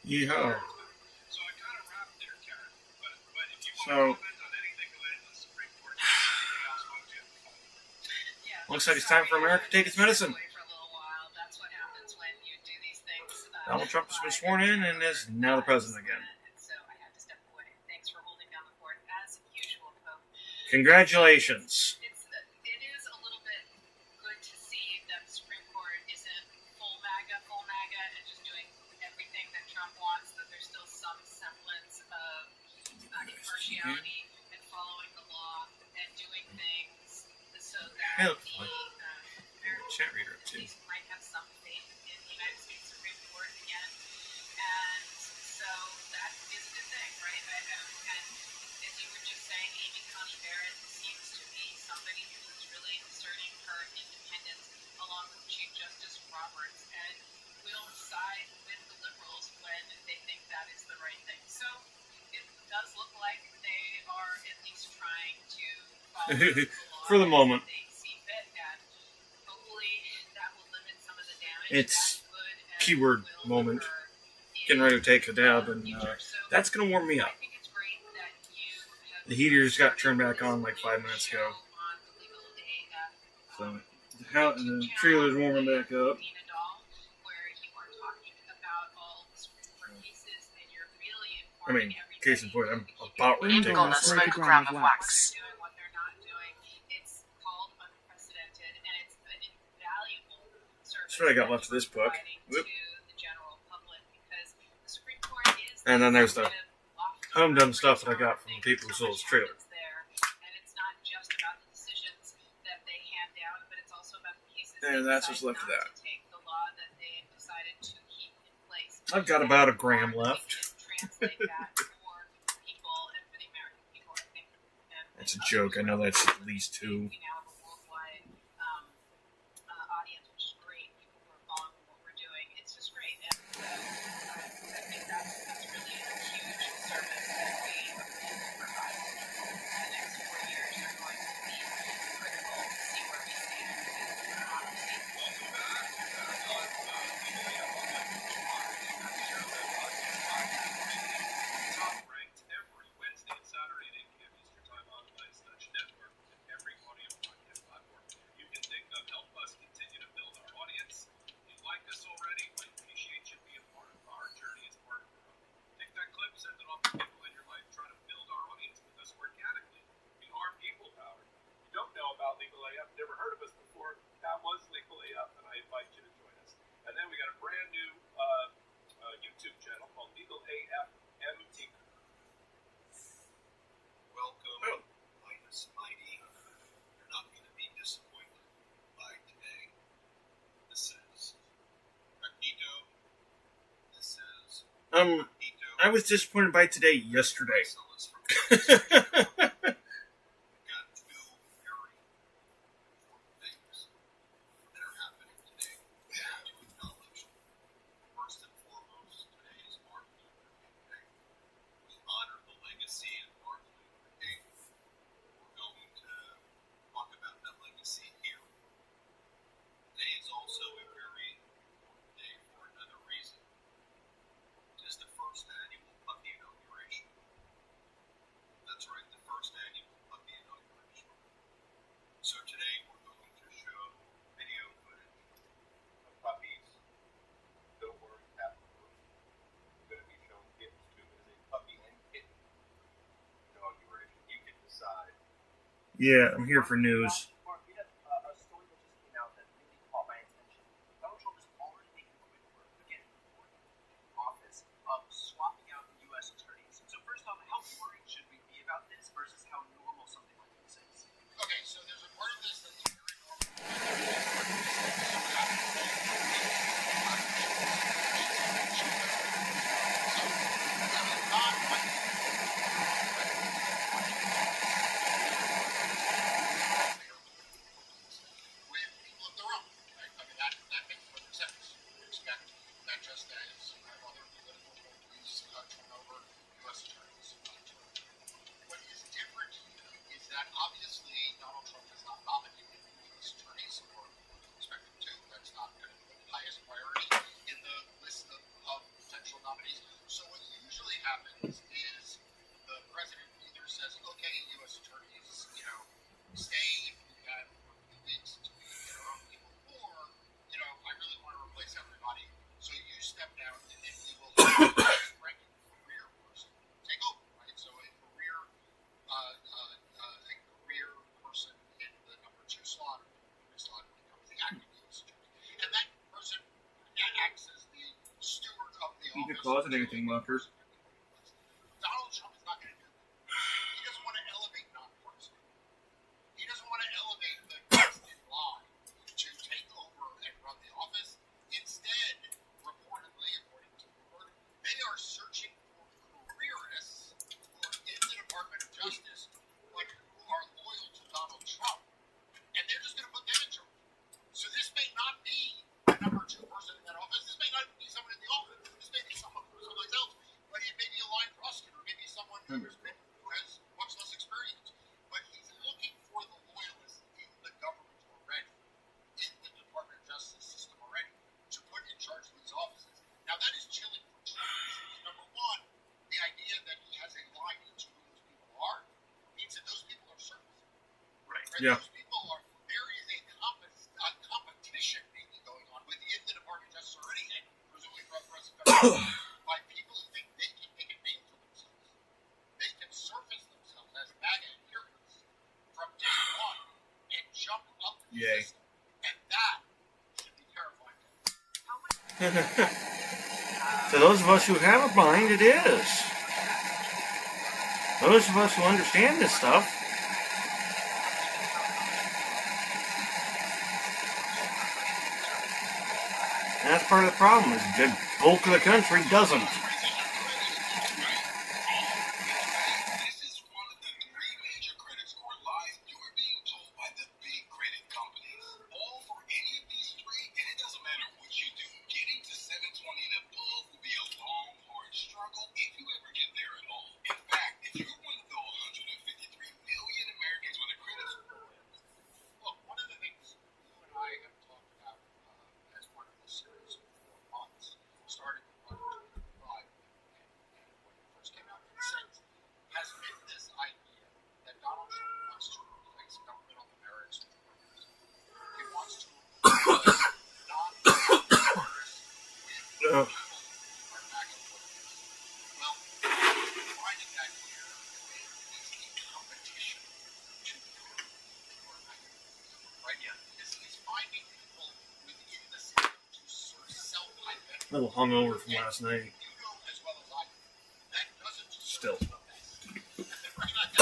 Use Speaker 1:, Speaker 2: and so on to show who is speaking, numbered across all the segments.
Speaker 1: Yeehaw. So, looks like it's time for America to take its medicine. Donald Trump has been sworn in and is now the president again. Congratulations.
Speaker 2: And following the law and doing things so that
Speaker 1: chat reader too.
Speaker 2: Might have some faith in the United States Supreme Court again. And so that is a good thing, right? And as you were just saying, Amy Coney Barrett seems to be somebody who is really asserting her independence along with Chief Justice Roberts and will side with the liberals when they think that is the right thing. So it does look like they are at least trying to follow the law
Speaker 1: for the moment.
Speaker 2: They see fit, and hopefully that will limit some of the damage.
Speaker 1: It's keyword moment. Getting ready to take a dab, and that's going to warm me up. The heater just got turned back on like 5 minutes ago. So the trailer's warming back up. I mean, case in point, I'm about ready to take
Speaker 3: a smoke gram of wax.
Speaker 1: That's what I got left of this book. Whoop. And then there's the home done stuff that I got from the people who sold this trailer. And that's what's left of that. I've got about a gram left. That's a joke. I know that's at least 2.
Speaker 4: Never heard of us before. That was Legal AF, and I invite you to join us. And then we got a brand new YouTube channel called Legal AF MT. Welcome, Minus Mighty. You're not going to be disappointed by today. This is Magneto. This is Magneto.
Speaker 1: I was disappointed by today yesterday.
Speaker 4: So today we're going to show video footage of puppies. Don't worry, Pat. We're going to be showing kittens too. It is a puppy and kitten inauguration. You can decide.
Speaker 1: Yeah, I'm here for news.
Speaker 3: Mark, we have a story that just came out that really caught my attention. Donald Trump is already making quick work again in office of swapping out the U.S. attorneys. So first off, how worried should we be about this versus how normal something like this is?
Speaker 5: Okay, so there's a part of this that's very normal. With people of their own, right? I mean, that makes perfect sense. You expect that just as other political parties turn over U.S. attorneys. What is different is that obviously Donald Trump has not nominated U.S. attorneys or expected to. That's not kind of the highest priority in the list of potential nominees. steward of the
Speaker 1: You could
Speaker 5: office.
Speaker 1: closet anything, Mucker.
Speaker 5: Donald Trump is not going to do that. He doesn't want to elevate nonpartisan. He doesn't want to elevate the guest in line to take over and run the office. Instead, reportedly, according to Bloomberg, they are searching for careerists who are in the Department of Justice, but who are loyal to Donald Trump. And they're just going to put them in charge. So this may not be the number 2 person in that office. This may not be someone in the office. This may be someone else. But it may be a line prosecutor, maybe someone who has much less experience. But he's looking for the loyalists in the government already, in the Department of Justice system already, to put in charge of these offices. Now that is chilling for Trump. Number one, the idea that he has a line into who those people are means that those people are service. Right?
Speaker 1: Yeah.
Speaker 5: Those people are. There is a competition maybe going on within the Department of Justice already, and presumably throughout the rest of the government, by people who think they can make a name for themselves. They can surface themselves as MAGA adherents from day one and jump up the
Speaker 1: Yay.
Speaker 5: system. And that should be terrifying.
Speaker 1: To those of us who have a mind, it is. Those of us who understand this stuff, that's part of the problem, is the bulk of the country doesn't.
Speaker 6: This is one of the 3 major credit score lies you are being told by the big credit companies. All for any of these 3, and it doesn't matter what you do. Getting to 720 and above will be a long, hard struggle if you ever get there at all. In fact, if you're one of the 153 million Americans with a credit score,
Speaker 5: Look, one of the things you and I have talked about as part of this series for months, starting with 125 and when it first came out since, has been this idea that Donald Trump wants to replace government on the merits with workers. He wants to replace non-partisan with people who are MAGA workers. Well, he's finding that here is a competition to right? Yeah. He's finding people within the system to sort of self-identify.
Speaker 1: A little hungover from last night.
Speaker 5: You know as well as I do. That doesn't
Speaker 1: Still.
Speaker 5: serve the best. Right? That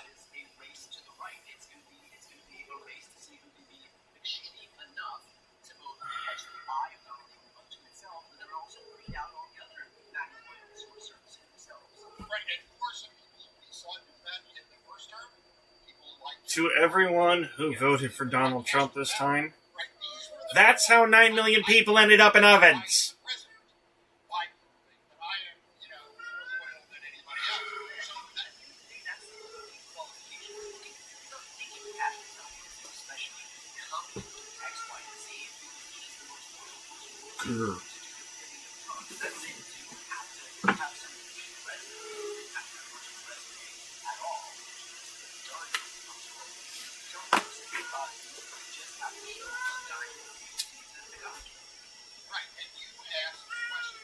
Speaker 5: is a race to the right. It's going to be a race to see who can be extreme enough to both catch the eye of Donald Trump unto itself, but then also weed out all the other MAGA workers who are servicing themselves. Right, and who are some people who we saw do that in the first term? People like
Speaker 1: To everyone who voted for Donald Trump this time,
Speaker 5: right, these were the
Speaker 1: that's how 9 million people ended up in ovens.
Speaker 5: president. Why that I am, more loyal than anybody else. So that that's the qualification. It's not thinking past yourself, especially coming to X, Y, and Z and thinking he's the most loyal person. That's it. So you have to have some resume. You have to have much of a resume at all. Done comes from you just have to show some diamond to the government. Right, and you asked the question.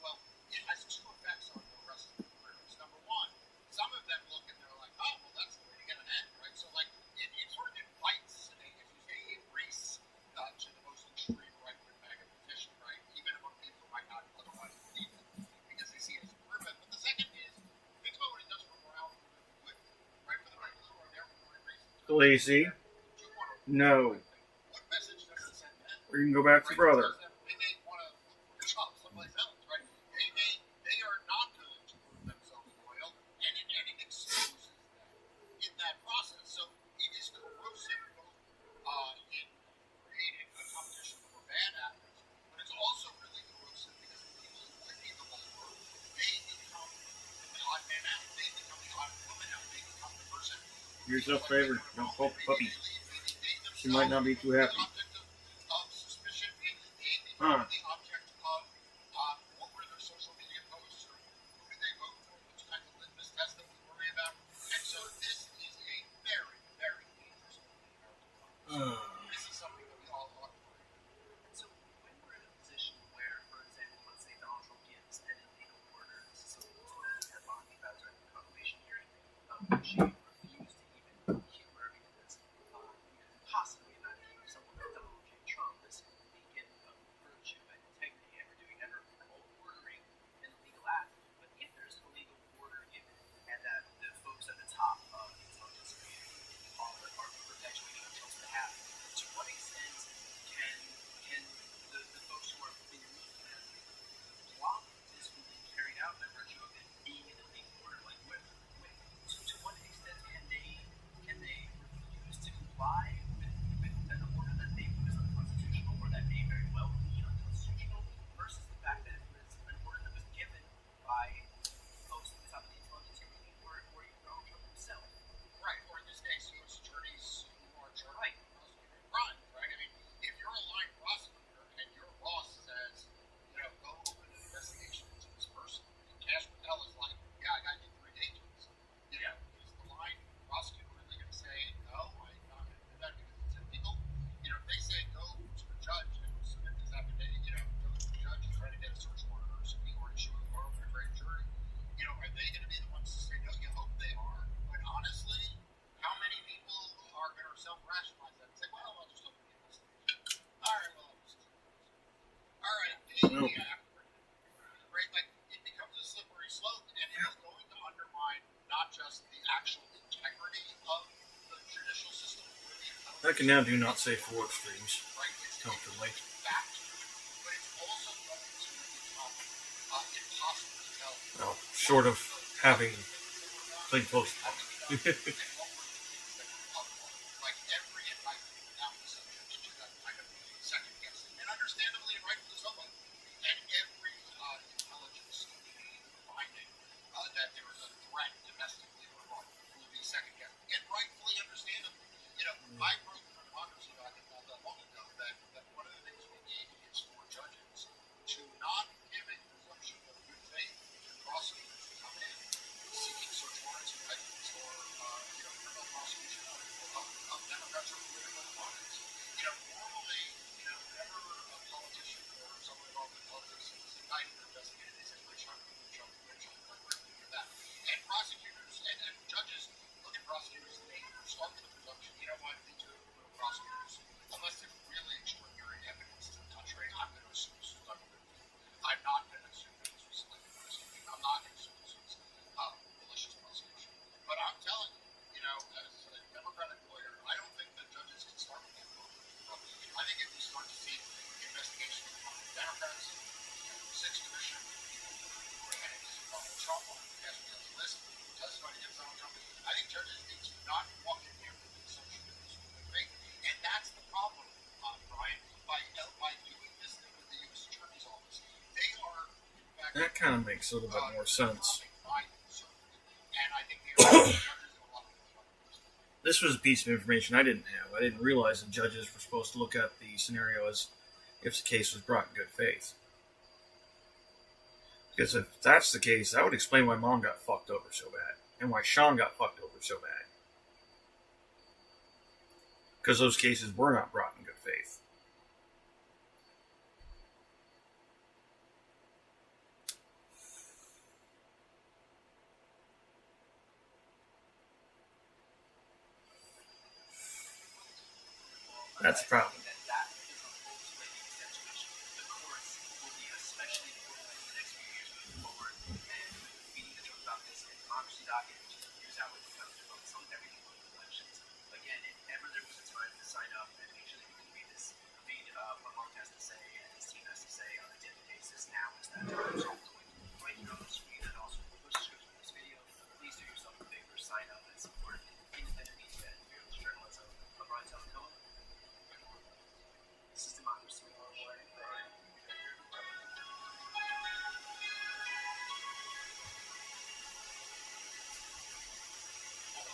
Speaker 5: Well, it has 2 effects on the rest of the workers. Number one, some of them look and they're like, oh, well, that's the way to get ahead, right? So, like, it sort of invites, as you say, a race to the most extreme right-wing MAGA position, right? Even among people who might not otherwise believe it, because they see it as a improvement. But the second is, think about what it does for morale for the good, right? For the people who are there for the right reasons.
Speaker 1: Lacey,
Speaker 5: Do you want to
Speaker 1: no.
Speaker 5: what message does it send then?
Speaker 1: We can go back to brother.
Speaker 5: They may want to look for a job someplace else, right? They are not willing to prove themselves loyal, and it exposes them in that process. So it is corrosive both in creating a competition for bad actors, but it's also really corrosive because the people who would be the lower, they become the odd man out, they become the odd woman out, they become the person.
Speaker 1: Do yourself a favor, don't poke the puppy. She might not be too happy.
Speaker 5: The object of suspicion, the
Speaker 1: Huh.
Speaker 5: object of what were their social media posts, or who did they vote for, which kind of litmus test that we worry about. And so this is a very, very dangerous moment. This is something that we all ought to worry about. And so when we're in a position where, for example, let's say Donald Trump gives an illegal order, this is something that's going to be headlined about during the confirmation hearing, which he refused to even humor because you could possibly imagine someone like Donald J. Trump, this beacon
Speaker 1: No.
Speaker 5: Right, like it becomes a slippery slope, and it is going to undermine not just the actual integrity of the judicial system, or the
Speaker 1: I can now do not say 4 extremes
Speaker 5: right? It's
Speaker 1: comfortably.
Speaker 5: back to it, but it's also going to become impossible to tell.
Speaker 1: Well, short of having played close.
Speaker 5: And what were the things that were unlawful? Like every indictment now is subject to that kind of second guessing, and understandably and rightfully so. And every intelligence finding that there is a threat domestically or abroad will be second guessed, and rightfully, understandably. I wrote in Democracy document not that long ago that one of the things we need is for judges to not give a presumption of good faith to prosecutors who come in seeking search warrants, indictments, or criminal prosecution of Democrats or political opponents. Normally, whenever a politician or someone involved in politics is indicted or investigated, they say, witch hunt, like that. And prosecutors and judges look at prosecutors and they start with the presumption, these are criminal prosecutors. Unless there's really extraordinary evidence to the contrary, I'm going to assume this was done with good faith. I'm not going to assume that this was selective prosecution. I'm not going to assume this was malicious prosecution. But I'm telling you, as a Democratic lawyer, I don't think that judges can start with that proposition. I think if we start to see investigations from Democrats, 6th Division, people who are heading Donald Trump on the Castiel's list, testifying against Donald Trump, I think judges need to not walk in here with the assumption that this was good faith. And that's the problem, Brian, by doing this thing with the U.S. Attorney's Office. They are, in fact,
Speaker 1: That kind of makes a little bit more sense.
Speaker 5: and I think they are judges in a lot of ways.
Speaker 1: This was a piece of information I didn't have. I didn't realize that judges were supposed to look at the scenario as if the case was brought in good faith. Because if that's the case, that would explain why Mom got fucked over so bad. And why Sean got fucked over so bad. Because those cases were not brought in good faith. That's the problem.
Speaker 3: That is a full swing extent to which the courts will be especially important in the next few years moving forward. And we need to talk about this in Democracy Docket, which is years out with the to focus on everything with elections. Again, if ever there was a time to sign up and make sure that you can read what Mark has to say and his team has to say on a daily basis, now is that time. So right here on the screen and also in the push description of this video, please do yourself a favor, sign up and support independent media and fearless journalism. I'm Brian Telecoa. This is Democracy.
Speaker 6: What will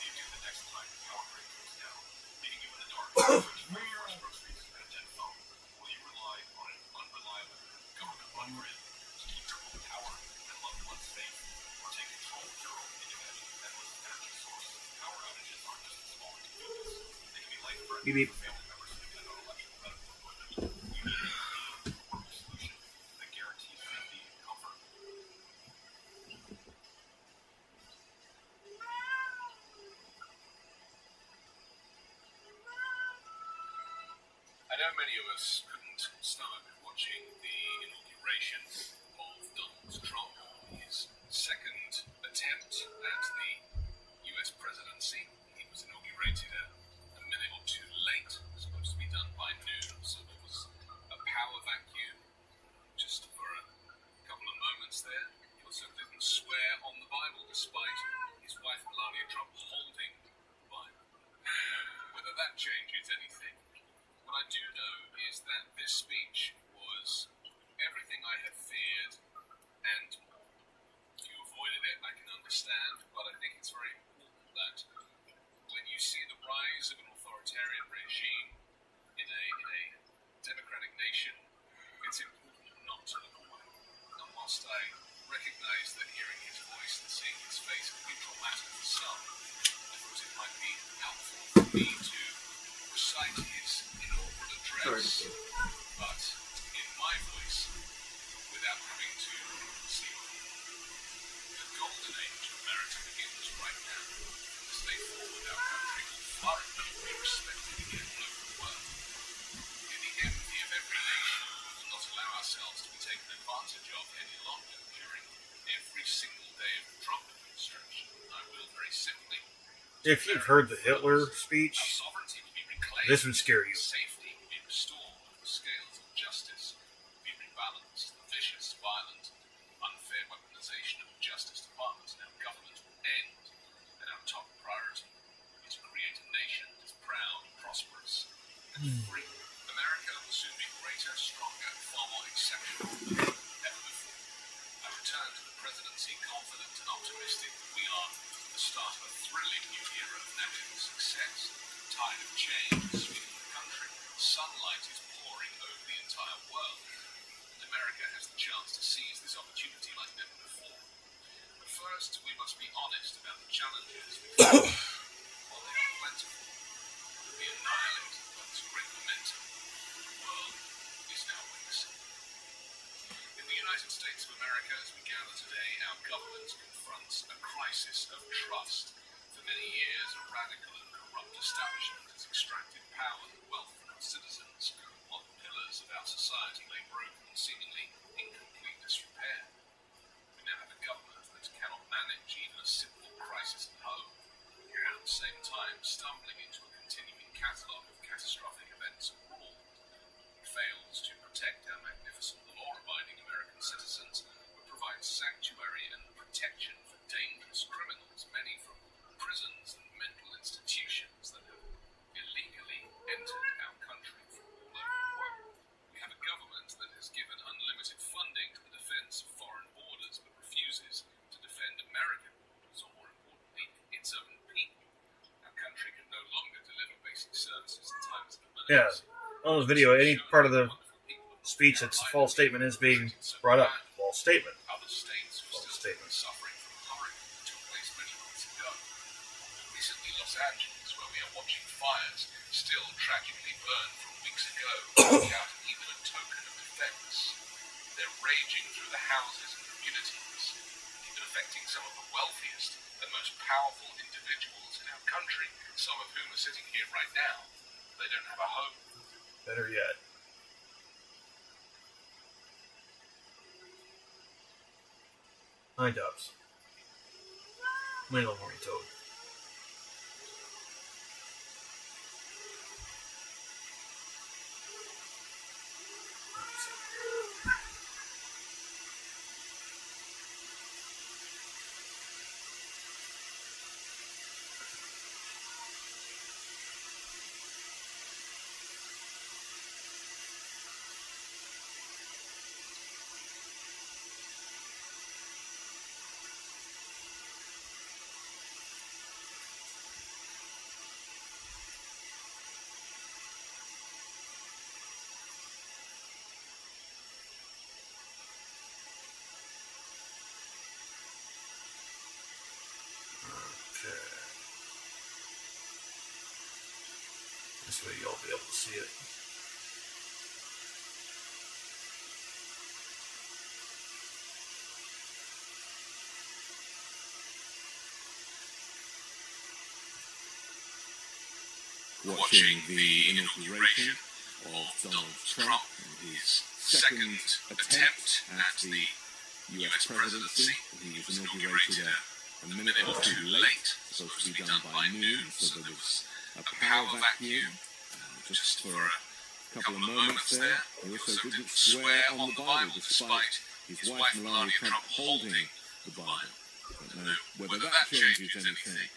Speaker 6: you do the next time the power grid goes down, leaving you in the dark to purchase fresh groceries and a dead phone? Will you rely on an unreliable government-run grid to keep your own power and loved ones safe, or take control of your own independent, endless energy source? Power outages aren't just a small inconvenience; they can be life-threatening
Speaker 1: Beep, beep.
Speaker 6: for family members who depend on electrical medical equipment. You need a clean, affordable solution that guarantees safety and comfort. I know many of us couldn't stomach watching the inauguration of Donald Trump, his second attempt at the US presidency. He was inaugurated a minute or two late. It was supposed to be done by noon, so there was a power vacuum just for a couple of moments there. He also didn't swear on the Bible, despite his wife Melania Trump holding the Bible. Whether that changes anything, what I do know is that this speech was everything I had feared and more. If you avoided it, I can understand, but I think it's very important that when you see the rise of an authoritarian regime in a democratic nation, it's important not to look away. And whilst I recognize that hearing his voice and seeing his face can be traumatic for some, I thought it might be helpful for me to recite his inaugural address, but in my voice, without having to sing. The golden age of America begins right now. From this day forward, our country will flourish and be respected again all over the world. In the envy of every nation, ourselves to be taken advantage of any longer during every single day of the Trump administration. I will very simply
Speaker 1: If you've heard the Hitler speech,
Speaker 6: our sovereignty will be reclaimed,
Speaker 1: this would scare you.
Speaker 6: safety will be restored, the scales of justice will be rebalanced, the vicious, violent, unfair weaponization of the Justice Department and our government will end, and our top priority is to create a nation that is proud, prosperous, and free. America will soon be greater, stronger, and far more exceptional than ever before. I return to the presidency confident and optimistic that we are at the start of a thrilling new era of national success. The tide of change is sweeping the country. Sunlight is pouring over the entire world. And America has the chance to seize this opportunity like never before. But first, we must be honest about the challenges we face. While they are plentiful, will be annihilated by this great momentum. The world is now witnessing. In the United States of America, as we gather today, our government confronts a crisis of trust. For many years, a radical and corrupt establishment has extracted power and wealth from our citizens, while the pillars of our society lay broken and seemingly in complete disrepair. We now have a government that cannot manage even a simple crisis at home, and at the same time stumbling into a continuing catalogue of catastrophic events abroad. It fails to protect our magnificent law-abiding American citizens, but provides sanctuary and protection for dangerous criminals, many from prisons and mental institutions that have illegally entered our country from all over the world. We have a government that has given unlimited funding to the defense of foreign borders, but refuses to defend American borders, or more importantly, its own people. Our country can no longer deliver basic services in times of
Speaker 1: Yeah,
Speaker 6: emergency.
Speaker 1: on this video, any part of the speech that's a false statement is being brought up. False statement.
Speaker 6: Other states were
Speaker 1: False
Speaker 6: still
Speaker 1: statement.
Speaker 6: suffering from a hurricane that took place many months ago. Recently, Los Angeles, where we are watching fires still tragically burned from weeks ago, without even a token of defense. They're raging through the houses and communities, even affecting some of the wealthiest and most powerful individuals in our country, some of whom are sitting here right now. They don't have a home.
Speaker 1: Better yet. Hi, Dubs. Little Horny Toad. Okay. This way you'll be able to see it.
Speaker 7: Watching the inauguration of Donald Trump and his second attempt at the US presidency. He was inaugurated a minute or two late, supposed to be done by noon, so there was a power vacuum just for a couple of moments there. He also didn't swear on the Bible despite his wife Melania Trump holding the Bible. I don't know whether that changes anything.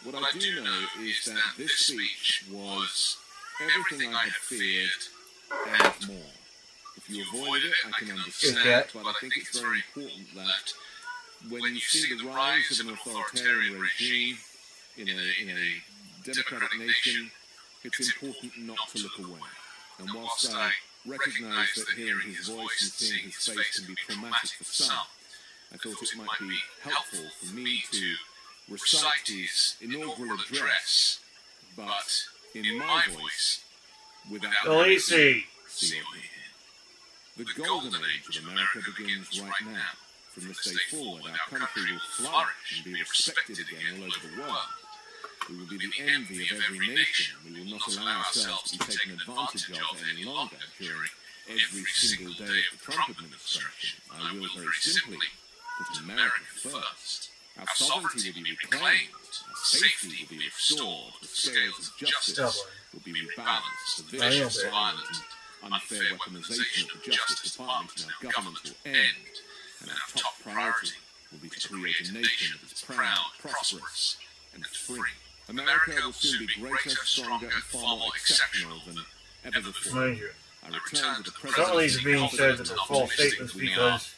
Speaker 7: What I do know is that this speech was everything I had feared and more. If you avoided it, I can understand, but I think it's very important that when you see the rise of an authoritarian regime in a democratic nation, it's important not to look away. And whilst I recognise that hearing his voice and seeing his face can be traumatic for some, I thought it might be helpful for me to recite his inaugural address, but in my voice, without
Speaker 1: Khaleesi.
Speaker 7: The golden age of America begins right now. From this day forward, our country will flourish and be respected again all over the world. We will be the envy of every nation. We will not allow ourselves to be taken advantage of any longer during every single day of the Trump administration, I will very simply put America first. Our sovereignty will be reclaimed, our safety will be restored, the scales of justice will be rebalanced, the vicious, violent and unfair weaponization of the Justice Department and our government will end, and our top priority will be to create a nation that is proud, prosperous and free. America will soon be greater, stronger and far more exceptional than ever before.
Speaker 1: Mind you,
Speaker 7: I return to the
Speaker 1: some of these are being said that they're false statements because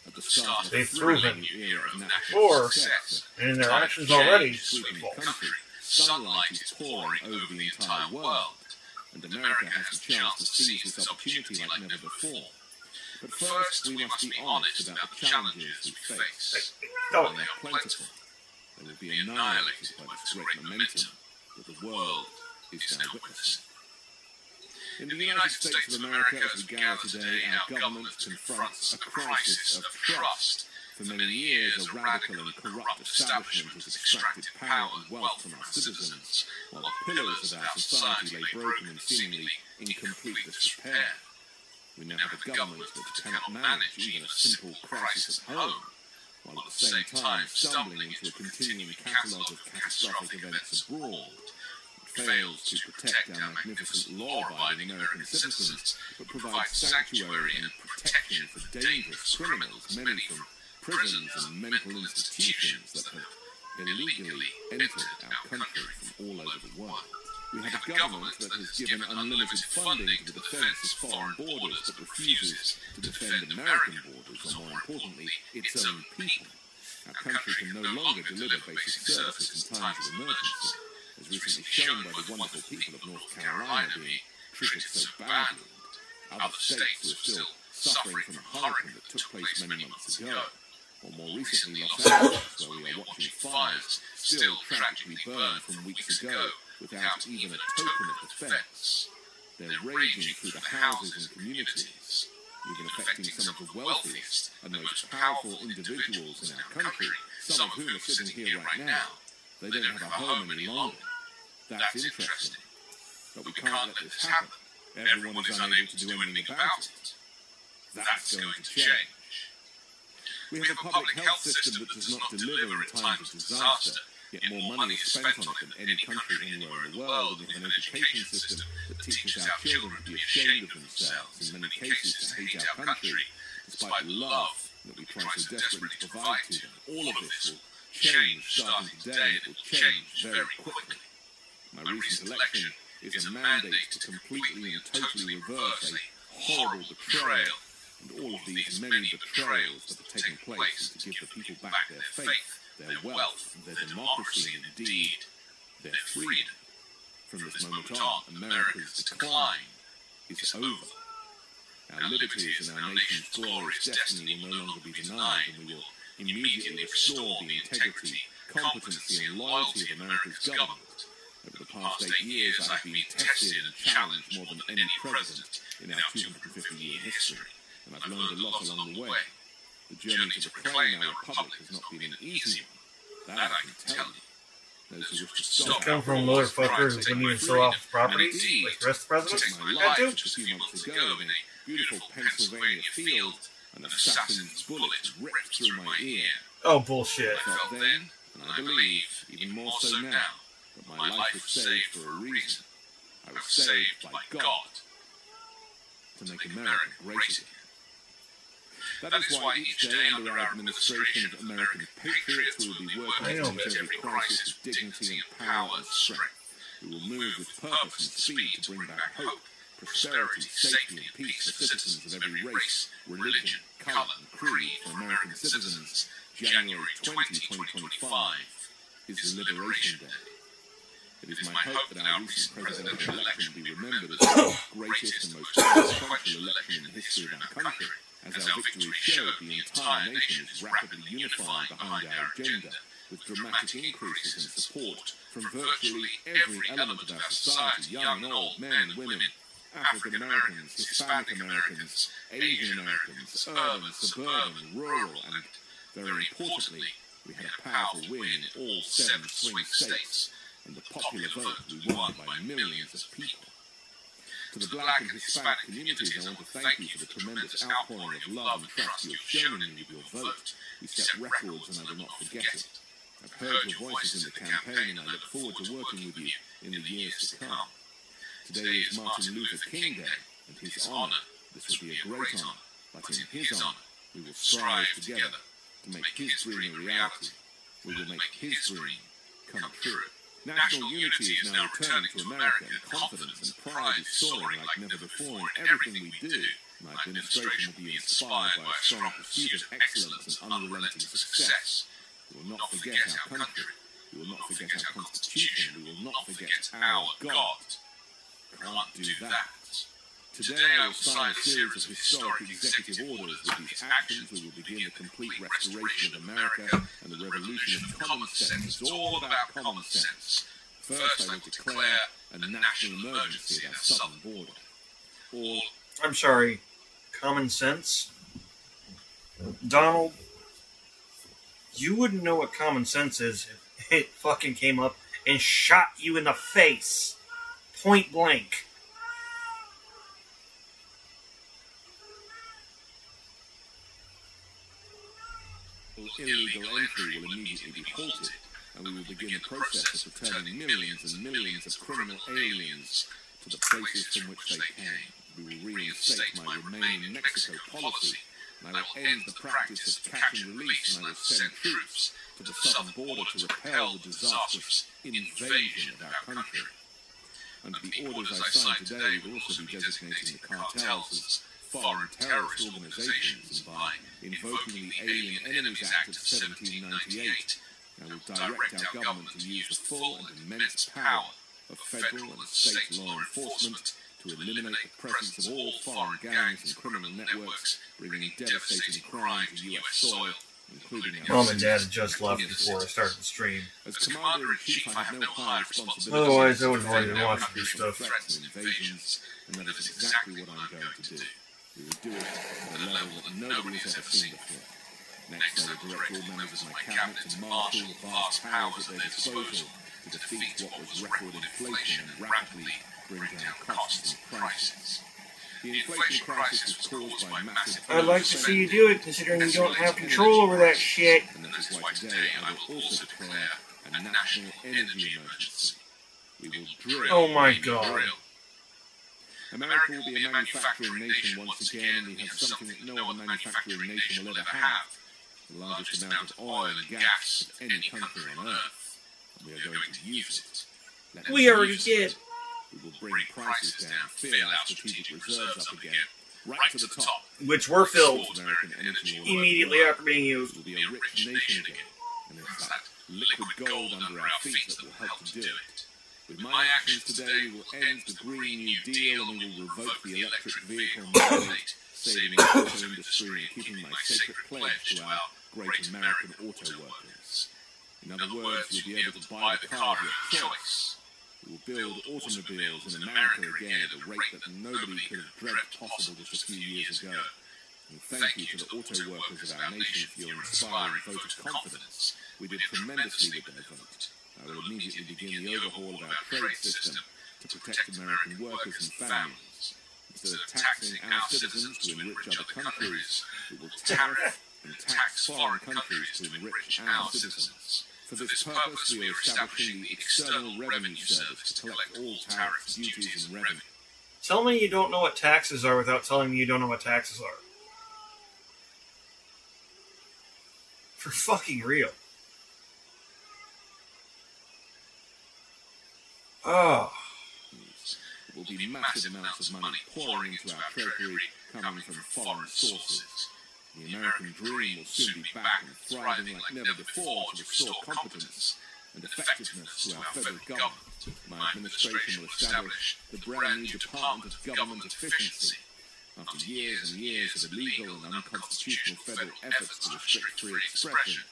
Speaker 1: they've proven before, and in their actions already, false.
Speaker 7: Sunlight is pouring over the entire world, and America has the chance to seize this opportunity like never before. But first, we must be honest about the challenges we face.
Speaker 1: Oh,
Speaker 7: And they are plentiful. They will be annihilated by this great momentum that the world is now witnessing. In the United States of America, as we gather today, our government confronts a crisis of trust. For many years, a radical and corrupt establishment has extracted power and wealth from our citizens, while the pillars of our society lay broken and seemingly in complete disrepair. We now have a government that cannot manage even a simple crisis at home, while at the same time stumbling into a continuing catalogue of catastrophic events abroad. It fails to protect our magnificent law-abiding American citizens, but provides sanctuary and protection for dangerous criminals, many from prisons and mental institutions that have illegally entered our country from all over the world. We have a government that has given unlimited funding to the defense of foreign borders but refuses to defend American borders, or more importantly, its own people. Our country can no longer deliver basic services in times of emergency, as recently shown by the wonderful people of North Carolina being treated so badly, and other states who are still suffering from a hurricane that took place many months ago, or more recently Los Angeles, where we are watching fires still tragically burn from weeks ago without even a token of defense. They're raging through the houses and communities, even affecting some of the wealthiest and most powerful individuals in our country, some of whom are sitting here right now. They don't have a home any longer. That's interesting. But we can't let this happen. Everyone is unable to do anything about it. That's going to change. We have a public health system that does not deliver in times of disaster, yet more money is spent on it than any country anywhere in the world, and we have an education system that teaches our children to be ashamed of themselves, in many cases to hate our country, despite the love that we try so desperately to provide to them. All of this will change starting today, and it will change very quickly. My recent election is a mandate to completely and totally reverse a horrible betrayal, and all of these many betrayals that are taking place, and to give the people back their faith, their wealth, their democracy, and indeed, their freedom. From this moment on, America's decline is over. Our liberties and our nation's glorious destiny will no longer be denied, and we will immediately restore the integrity, competency, and loyalty of America's government. Over the past 8 years, I've been tested and challenged more than any president in our 250-year history, and I've learned a lot along the way. The journey to reclaim our republic has not been an easy one. That I can tell you. Those who wish to stop
Speaker 1: come from motherfuckers who wouldn't even sell off his properties, like the rest of the presidents
Speaker 7: took my
Speaker 1: had
Speaker 7: life
Speaker 1: to.
Speaker 7: just a few months ago in a beautiful Pennsylvania field, an assassin's bullet ripped through my ear.
Speaker 1: Oh, bullshit.
Speaker 7: I felt then, and I believe, even more so now, that my life was saved for a reason. I was saved by God to make America great again. That is why each day under our administration of American patriots we will be working to meet every crisis with dignity and power and strength. We will move with purpose and speed to bring back hope, prosperity, safety and peace for citizens of every race, religion, colour and creed for American citizens. January 20, 2025 is the Liberation Day. It is my hope that our recent presidential election will be remembered as the greatest and most consequential election in the history of our country. As our victory showed, the entire nation is rapidly unifying behind our agenda, with dramatic increases in support from virtually every element of our society, young and old, men and women, African Americans, Hispanic Americans, Asian Americans, urban, suburban, rural, and, very importantly, we had a powerful win in all 7 swing states, and the popular vote we won by millions of people. To To the Black and Hispanic communities, I want to thank you for the tremendous outpouring of love and trust you have shown in me with your vote. You set records and I will not forget it. I've heard your voices in the campaign and I look forward to working with you in the years to come. Today is Martin Luther King Day, and his honour, this will be a great honour, but in his honour, we will strive together to make his dream a reality. We will make his dream come true. National unity is now returning to America, and confidence and pride is soaring like never before in everything we do. My administration will be inspired by a strong pursuit of excellence and unrelenting success. We will not forget our country. We will not forget our Constitution. We will not forget our God. Can't do that. Today I will sign a series of historic executive orders. With these actions, we will begin the complete restoration of America and the revolution of common sense. It's all about common sense. First, I will declare a national emergency at our southern border.
Speaker 1: I'm sorry, common sense? Donald, you wouldn't know what common sense is if it fucking came up and shot you in the face. Point blank.
Speaker 7: Illegal entry will immediately be halted, and we will begin the process of returning millions and millions of criminal aliens to the places from which they came. We will reinstate my Remain in Mexico policy, and I will end the practice of catch and release, and I will send troops to the southern border to repel the disastrous invasion of our country. Under the orders I signed today, we will also be designating the cartels as foreign terrorist organizations, and by invoking the Alien Enemies Act of 1798, I will direct our government to use the full and immense power of federal and state law enforcement to eliminate the presence of all foreign gangs and criminal networks bringing devastating crime to U.S. soil, including our
Speaker 1: Mom and Dad had just left before I started the stream.
Speaker 7: As Commander-in-Chief, I have no higher responsibility.
Speaker 1: Otherwise, I would have already watched this stuff.
Speaker 7: Threats and invasions, and that is exactly what I'm going to do. We will do it at a level that nobody has ever seen before. Next, I will direct all members of my cabinet to marshal the vast powers at their disposal to defeat what was record inflation and rapidly bring down costs and prices. The inflation crisis was caused by massive...
Speaker 1: I'd like to see you do it, considering you don't have control over that shit.
Speaker 7: And that is why today I will also declare a national energy emergency. We will drill...
Speaker 1: Oh my god.
Speaker 7: America will be a manufacturing nation once again, and we have something that no other manufacturing nation will ever have. The largest amount of oil and gas of any country on Earth. And we are going to use it.
Speaker 1: We already did.
Speaker 7: We will bring prices down, fill our strategic reserves up again, right to the top.
Speaker 1: Which were filled
Speaker 7: American energy
Speaker 1: immediately after being used.
Speaker 7: will be a rich nation again, and it's that liquid gold under our feet that will help to do it. With my actions today, we will end the Green New Deal and we will revoke the electric vehicle mandate, saving the auto industry and keeping my sacred pledge to our great American auto workers. In other words, you'll be able to buy the car of your choice. We will build automobiles in America again at a rate that nobody could have dreamt possible just a few years ago. And thank you to the auto workers of our nation for your inspiring vote of confidence. We did tremendously with their vote. I will immediately begin the overhaul of our trade system to protect American workers and families. Instead of taxing our citizens to enrich other countries, we will tariff and tax foreign countries to enrich our citizens. For this purpose, we are establishing the External Revenue Service to collect all tariffs, duties, and revenue.
Speaker 1: Tell me you don't know what taxes are without telling me you don't know what taxes are. For fucking real. Oh.
Speaker 7: There will be massive amounts of money pouring into our treasury coming from foreign sources. The American dream will soon be back and thriving like never before to restore competence and effectiveness to our federal government. My administration will establish the brand new Department of Government Efficiency. After years and years of illegal and unconstitutional federal efforts to restrict free expression,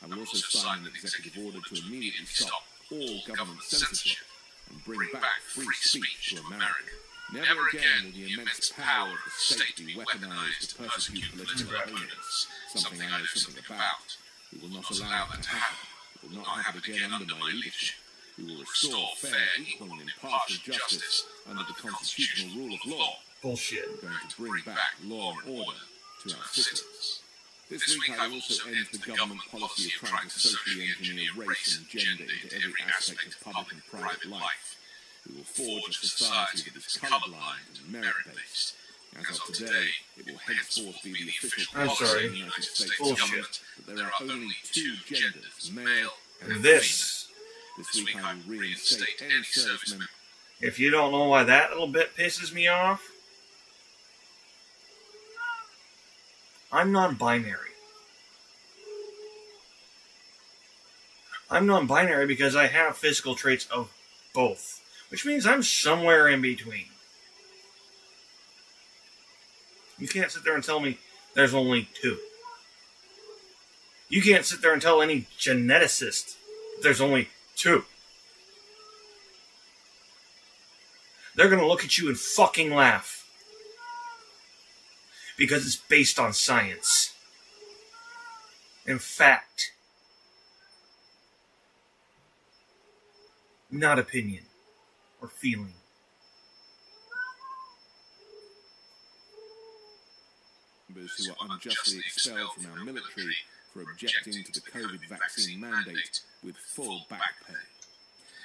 Speaker 7: I will also sign an executive order to immediately stop all government censorship and bring back free speech to America. Never again will the immense power of the state be weaponized to persecute political opponents, something I know something about. We will not allow that to happen. It will not happen again under my leadership. We will restore fair, equal, and impartial justice under the constitutional rule of law.
Speaker 1: Bullshit.
Speaker 7: We're going to bring back law and order to our cities. This week I will also end the government policy of trying to socially engineer race and gender into every aspect of public and private life. We will forge a society that is colourblind and merit-based. As of today, it will henceforth be the official policy of the United States government that there are only two genders, male and female.
Speaker 1: This.
Speaker 7: This week I will reinstate any servicemen.
Speaker 1: If you don't know why that little bit pisses me off, I'm non-binary. I'm non-binary because I have physical traits of both, which means I'm somewhere in between. You can't sit there and tell me there's only two. You can't sit there and tell any geneticist there's only two. They're going to look at you and fucking laugh. Because it's based on science. And fact. Not opinion. Or feeling.
Speaker 7: Members who are unjustly expelled from our military for objecting to the COVID vaccine mandate with full back pay.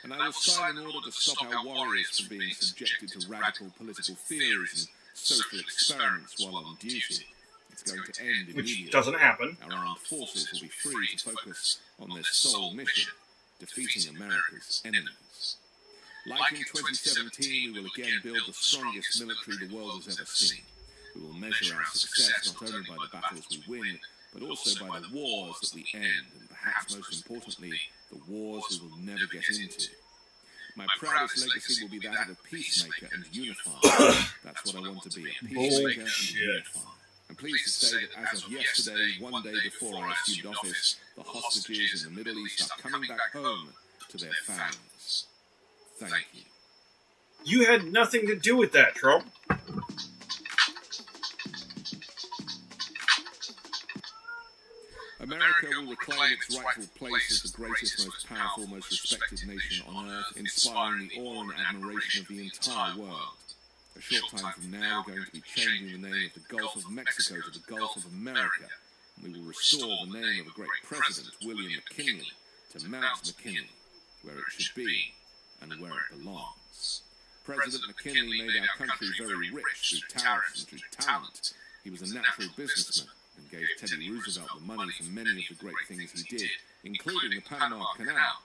Speaker 7: And I will sign an order to stop our warriors from being subjected to radical political theories and social experiments while on duty. It's going to end immediately.
Speaker 1: Which doesn't happen.
Speaker 7: Our armed forces will be free to focus on their sole mission, defeating America's enemies. Like in 2017, we will again build the strongest military the world has ever seen. We will measure our success not only by the battles we win, but also by the wars that we end, and perhaps most importantly, the wars we will never get into. My proudest legacy will be that of a peacemaker and unifier. That's what I want to be, a peacemaker and unifier. I'm pleased to say that as of yesterday, one day before I assumed office, the hostages in the Middle East are coming back home to their families. Thank you.
Speaker 1: You had nothing to do with that, Trump.
Speaker 7: America will reclaim its rightful place as the greatest, most powerful, most respected nation on earth, inspiring the awe and admiration of the entire world. A short time from now, we're going to be changing the name of the Gulf of Mexico to the Gulf of America, and we will restore the name of a great president, William McKinley, to Mount McKinley, where it should be and where it belongs. President McKinley made our country very rich through tariffs and through talent. He was a natural businessman and gave Teddy Roosevelt the money for many of the great things he did, including the Panama Canal,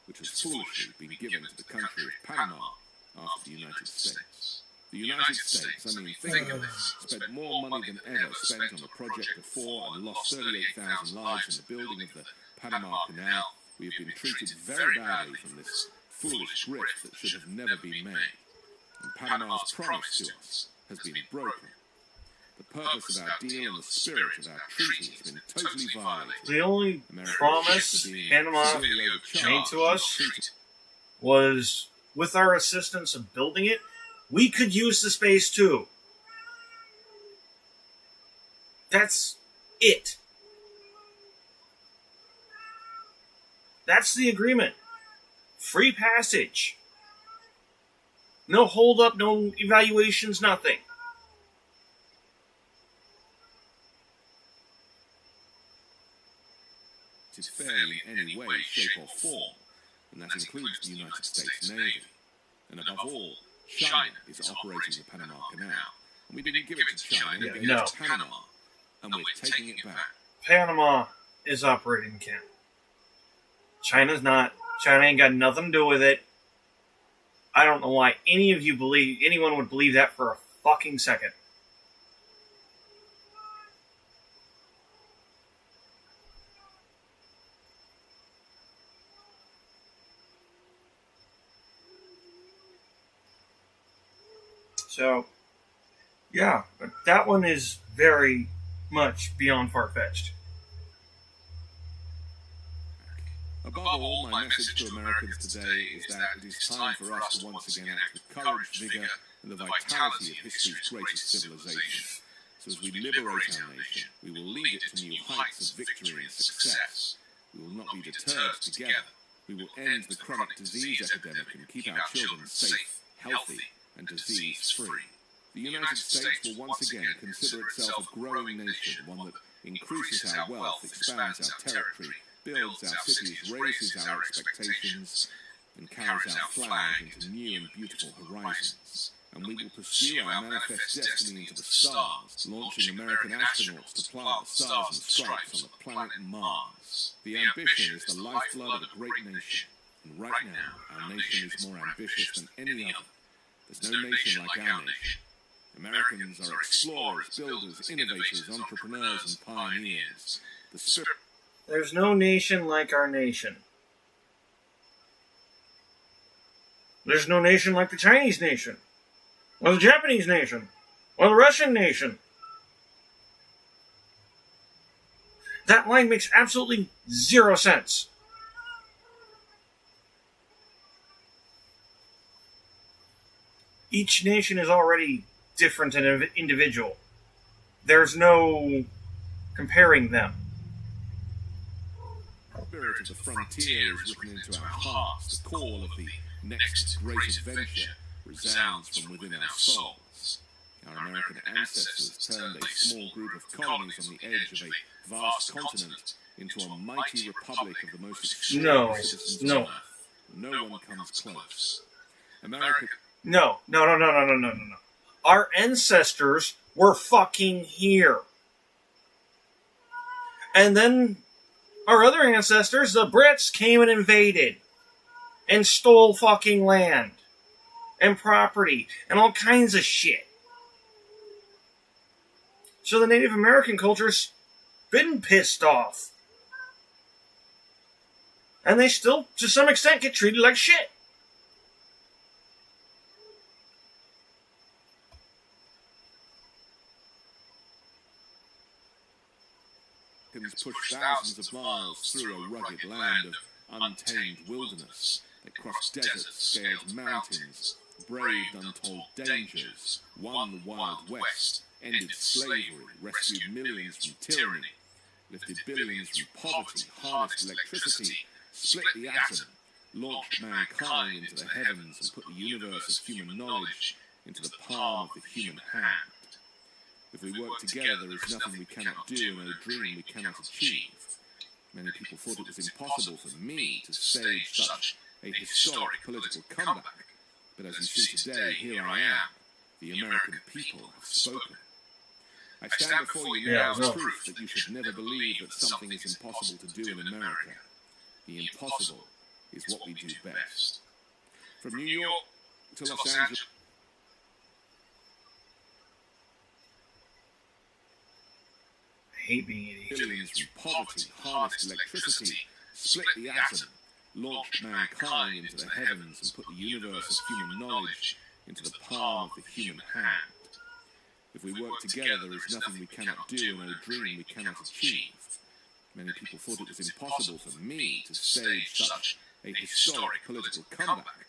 Speaker 7: which has foolishly been given to the country of Panama after the United States. The United States, I mean, think of this, spent more money than ever spent on the project before and lost 38,000 lives in the building of the Panama Canal. We have been treated very badly from this foolish grift that should have never been made. And Panama's promise to us has been broken. The purpose of our deal and the spirit of our treaty has been totally violated.
Speaker 1: The only promise Panama made to us was, with our assistance of building it, we could use the space too. That's it. That's the agreement. Free passage. No hold up, no evaluations, nothing.
Speaker 7: It is fair in any way, shape or form, and that includes the United States Navy. And above all, China is operating the Panama Canal. And we didn't give it to China, we gave it to Panama. And we're taking it back.
Speaker 1: Panama is operating Canada. China's not. China ain't got nothing to do with it. I don't know why anyone would believe that for a fucking second. So, yeah, but that one is very much beyond far-fetched.
Speaker 7: Above all, my message to Americans today is that it is time for us to once again act with courage, vigour, and the vitality of history's greatest civilization. So as we liberate our nation, we will lead it to new heights of victory and success. We will not be deterred together, We will end the chronic disease epidemic and keep our children safe, healthy, and disease-free. The United States will once again consider itself a growing nation, one that increases our wealth, expands our territory, builds our cities, raises our expectations, and carries our flag into new and beautiful horizons. And we will pursue our manifest destiny into the stars, launching American astronauts to plant the stars and stripes on the planet Mars. The ambition is the lifeblood of a great nation, and right now, our nation is more ambitious than any other. There's no nation like our nation. Americans are explorers, builders, innovators, entrepreneurs, and pioneers.
Speaker 1: There's no nation like our nation. There's no nation like the Chinese nation, or the Japanese nation, or the Russian nation. That line makes absolutely zero sense. Each nation is already different and individual. There's no comparing them.
Speaker 7: The spirit of the frontier is written into our hearts. The call of the next great adventure resounds from within our souls. Our American ancestors turned a small group of colonies on the edge of a vast continent into a mighty republic of the most extraordinary citizens on Earth. No one comes close. America...
Speaker 1: No. Our ancestors were fucking here. And then our other ancestors, the Brits, came and invaded and stole fucking land and property and all kinds of shit. So the Native American culture's been pissed off. And they still, to some extent, get treated like shit.
Speaker 7: Pushed thousands of miles through a rugged land of untamed wilderness. They crossed deserts, scaled mountains, braved untold dangers, won the Wild West, ended slavery, rescued millions from tyranny, lifted billions from poverty, harnessed electricity, split the atom, launched mankind into the heavens and put the universe of human knowledge into the palm of the human hand. If we work together, there is nothing we cannot do and a dream we cannot achieve. Many people thought it was impossible for me to stage such a historic political comeback. But as you see today, here I am. The American people have spoken. I stand before you now as proof that you should never believe that something is impossible to do in America. The impossible is what we do best. From New York to Los Angeles...
Speaker 1: I hate being an idiot.
Speaker 7: Billions from poverty, harnessed electricity, split the atom, launched mankind into the heavens and put the universe of human knowledge into the palm of the human hand. If we work together, there is nothing we cannot do and a dream we cannot achieve. Many people thought it was impossible for me to stage such a historic political comeback.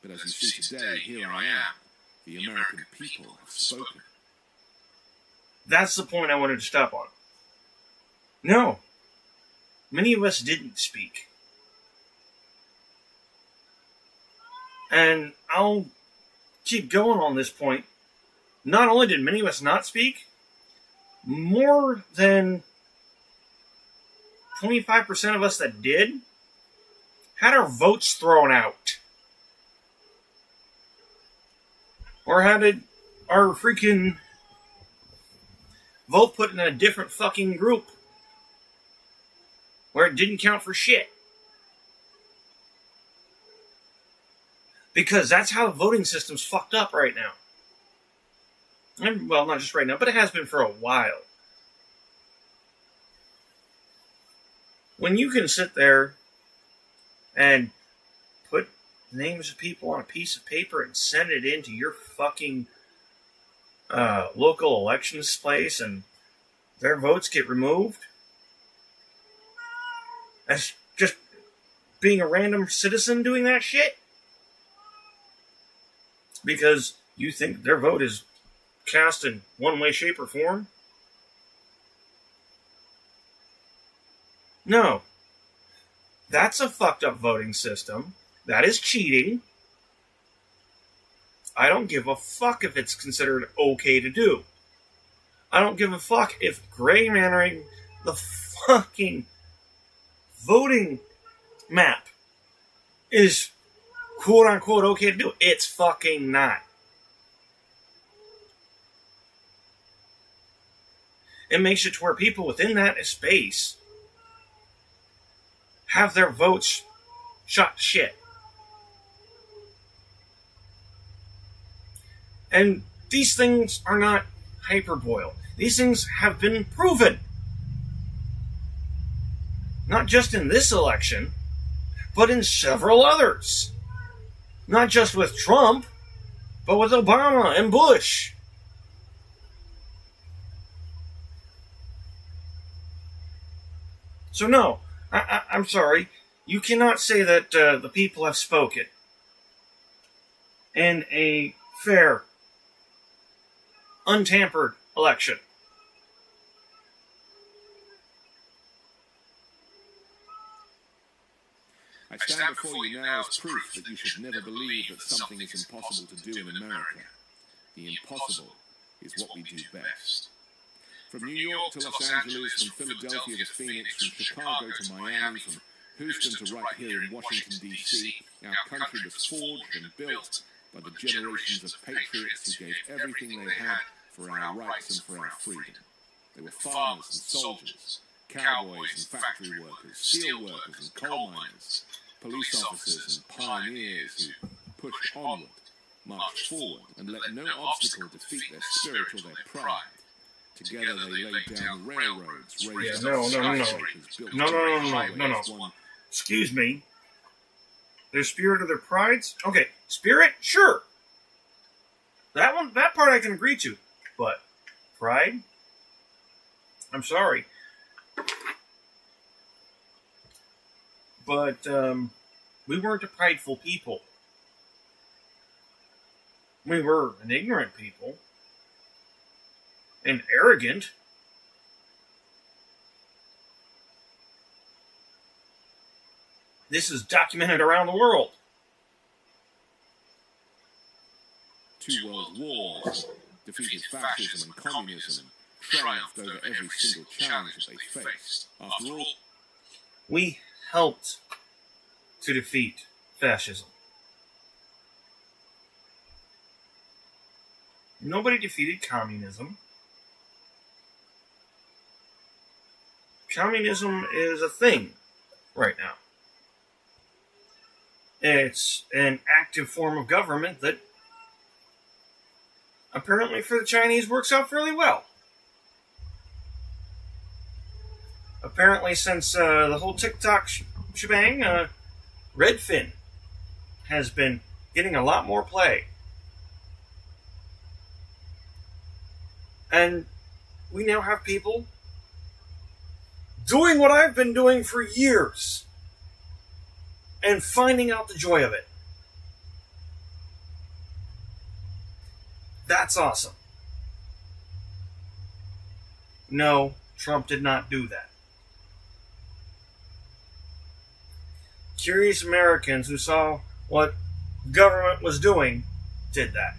Speaker 7: But as you see today, here I am. The American people have spoken.
Speaker 1: That's the point I wanted to stop on. No. Many of us didn't speak. And I'll keep going on this point. Not only did many of us not speak, more than 25% of us that did had our votes thrown out. Or had our freaking vote put in a different fucking group where it didn't count for shit. Because that's how the voting system's fucked up right now. And, well, not just right now, but it has been for a while. When you can sit there and put names of people on a piece of paper and send it into your fucking local elections place and their votes get removed, as just being a random citizen doing that shit, because you think their vote is cast in one way, shape, or form? No. That's a fucked up voting system. That is cheating. I don't give a fuck if it's considered okay to do. I don't give a fuck if gerrymandering the fucking voting map is quote unquote okay to do. It's fucking not. It makes it to where people within that space have their votes shot to shit. And these things are not hyperboiled. These things have been proven. Not just in this election, but in several others. Not just with Trump, but with Obama and Bush. So no, I'm sorry. You cannot say that the people have spoken in a fair, untampered election.
Speaker 7: I stand before you now as proof that you should never believe that something is impossible to do in America. The impossible is what we do best. From New York to Los Angeles, from Philadelphia to Phoenix, from Chicago to Miami, from Houston to right here in Washington, D.C., our country was forged and built by the generations of patriots who gave everything they had for our rights and for our freedom. They were farmers and soldiers, cowboys and factory workers, steel workers and coal miners, police officers and pioneers who pushed onward, marched forward, and let no obstacle defeat their spirit or their pride. Together they laid down railroads, raised skyscrapers, built
Speaker 1: No. Excuse me. Their spirit or their prides? Okay, spirit? Sure. That part I can agree to. But pride? I'm sorry. But we weren't a prideful people. We were an ignorant people. And arrogant. This is documented around the world.
Speaker 7: 2 world wars, defeated fascism and communism, and triumphed over every single challenge that they faced. After all,
Speaker 1: we helped to defeat fascism. Nobody defeated communism. Communism is a thing right now. It's an active form of government that apparently for the Chinese works out fairly well. Apparently since the whole TikTok shebang, Redfin has been getting a lot more play. And we now have people doing what I've been doing for years and finding out the joy of it. That's awesome. No, Trump did not do that. Curious Americans who saw what government was doing did that.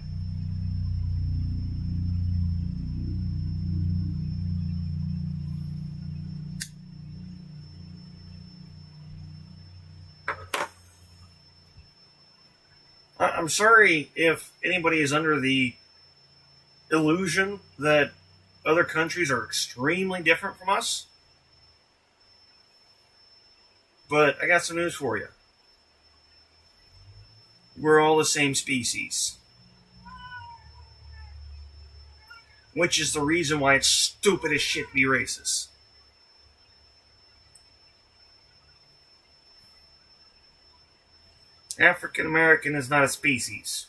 Speaker 1: I'm sorry if anybody is under the illusion that other countries are extremely different from us. But I got some news for you. We're all the same species. Which is the reason why it's stupid as shit to be racist. African American is not a species.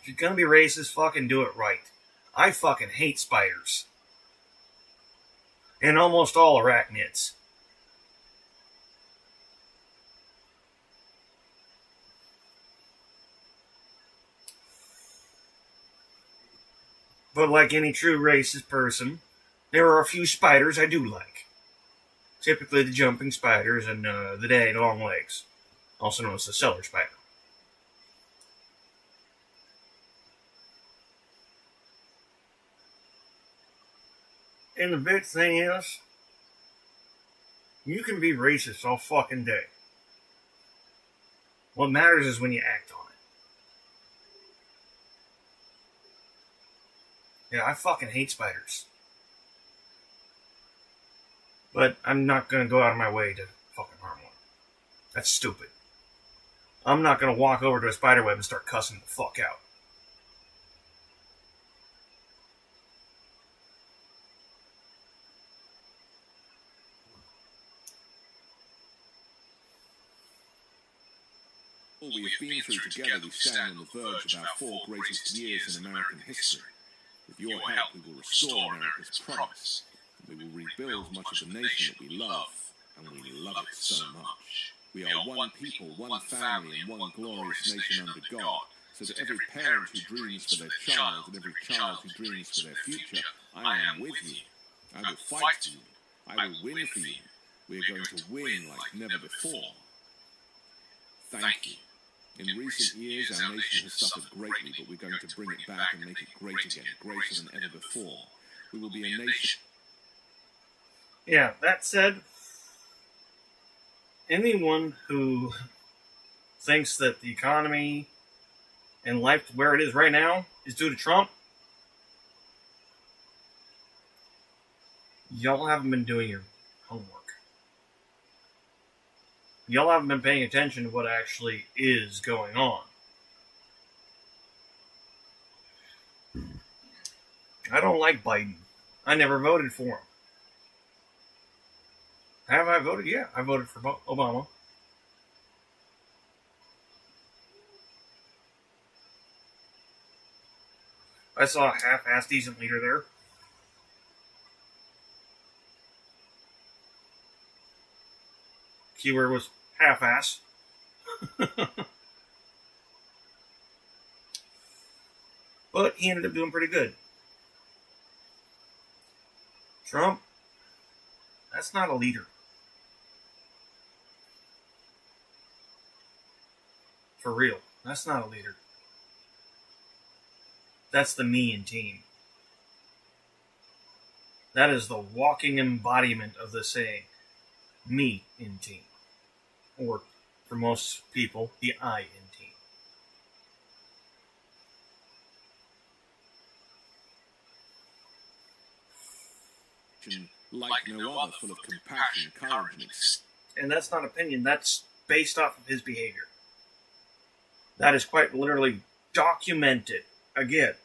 Speaker 1: If you're gonna be racist, fucking do it right. I fucking hate spiders. And almost all arachnids. But like any true racist person, there are a few spiders I do like. Typically the jumping spiders and the daddy long legs, also known as the cellar spider. And the big thing is, you can be racist all fucking day. What matters is when you act on it. Yeah, I fucking hate spiders. But I'm not gonna go out of my way to fucking harm one. That's stupid. I'm not gonna walk over to a spider web and start cussing the fuck out.
Speaker 7: All we have been through together, we stand on the verge of our 4 greatest years in American history. With your help, we will restore America's promise. We will rebuild much of the nation that we love, and we love it so much. We are one people, one family, and one glorious nation under God, so that every parent who dreams for their child, and every child who dreams for their future, I am with you. I will fight for you. I will win for you. We are going to win like never before. Thank you. In recent years, our nation has suffered greatly, but we're going to bring it back and make it great again, greater than ever before. We will be a nation.
Speaker 1: Yeah, that said, anyone who thinks that the economy and life where it is right now is due to Trump, y'all haven't been doing your homework. Y'all haven't been paying attention to what actually is going on. I don't like Biden. I never voted for him. Have I voted? Yeah, I voted for Obama. I saw a half-assed decent leader there. Keyword was half-ass. But he ended up doing pretty good. Trump, that's not a leader. For real, that's not a leader. That's the me in team. That is the walking embodiment of the saying, me in team. Or, for most people, the I in team.
Speaker 7: Like no other, full of compassion, courage, and
Speaker 1: And that's not opinion, that's based off of his behavior. That is quite literally documented. Again,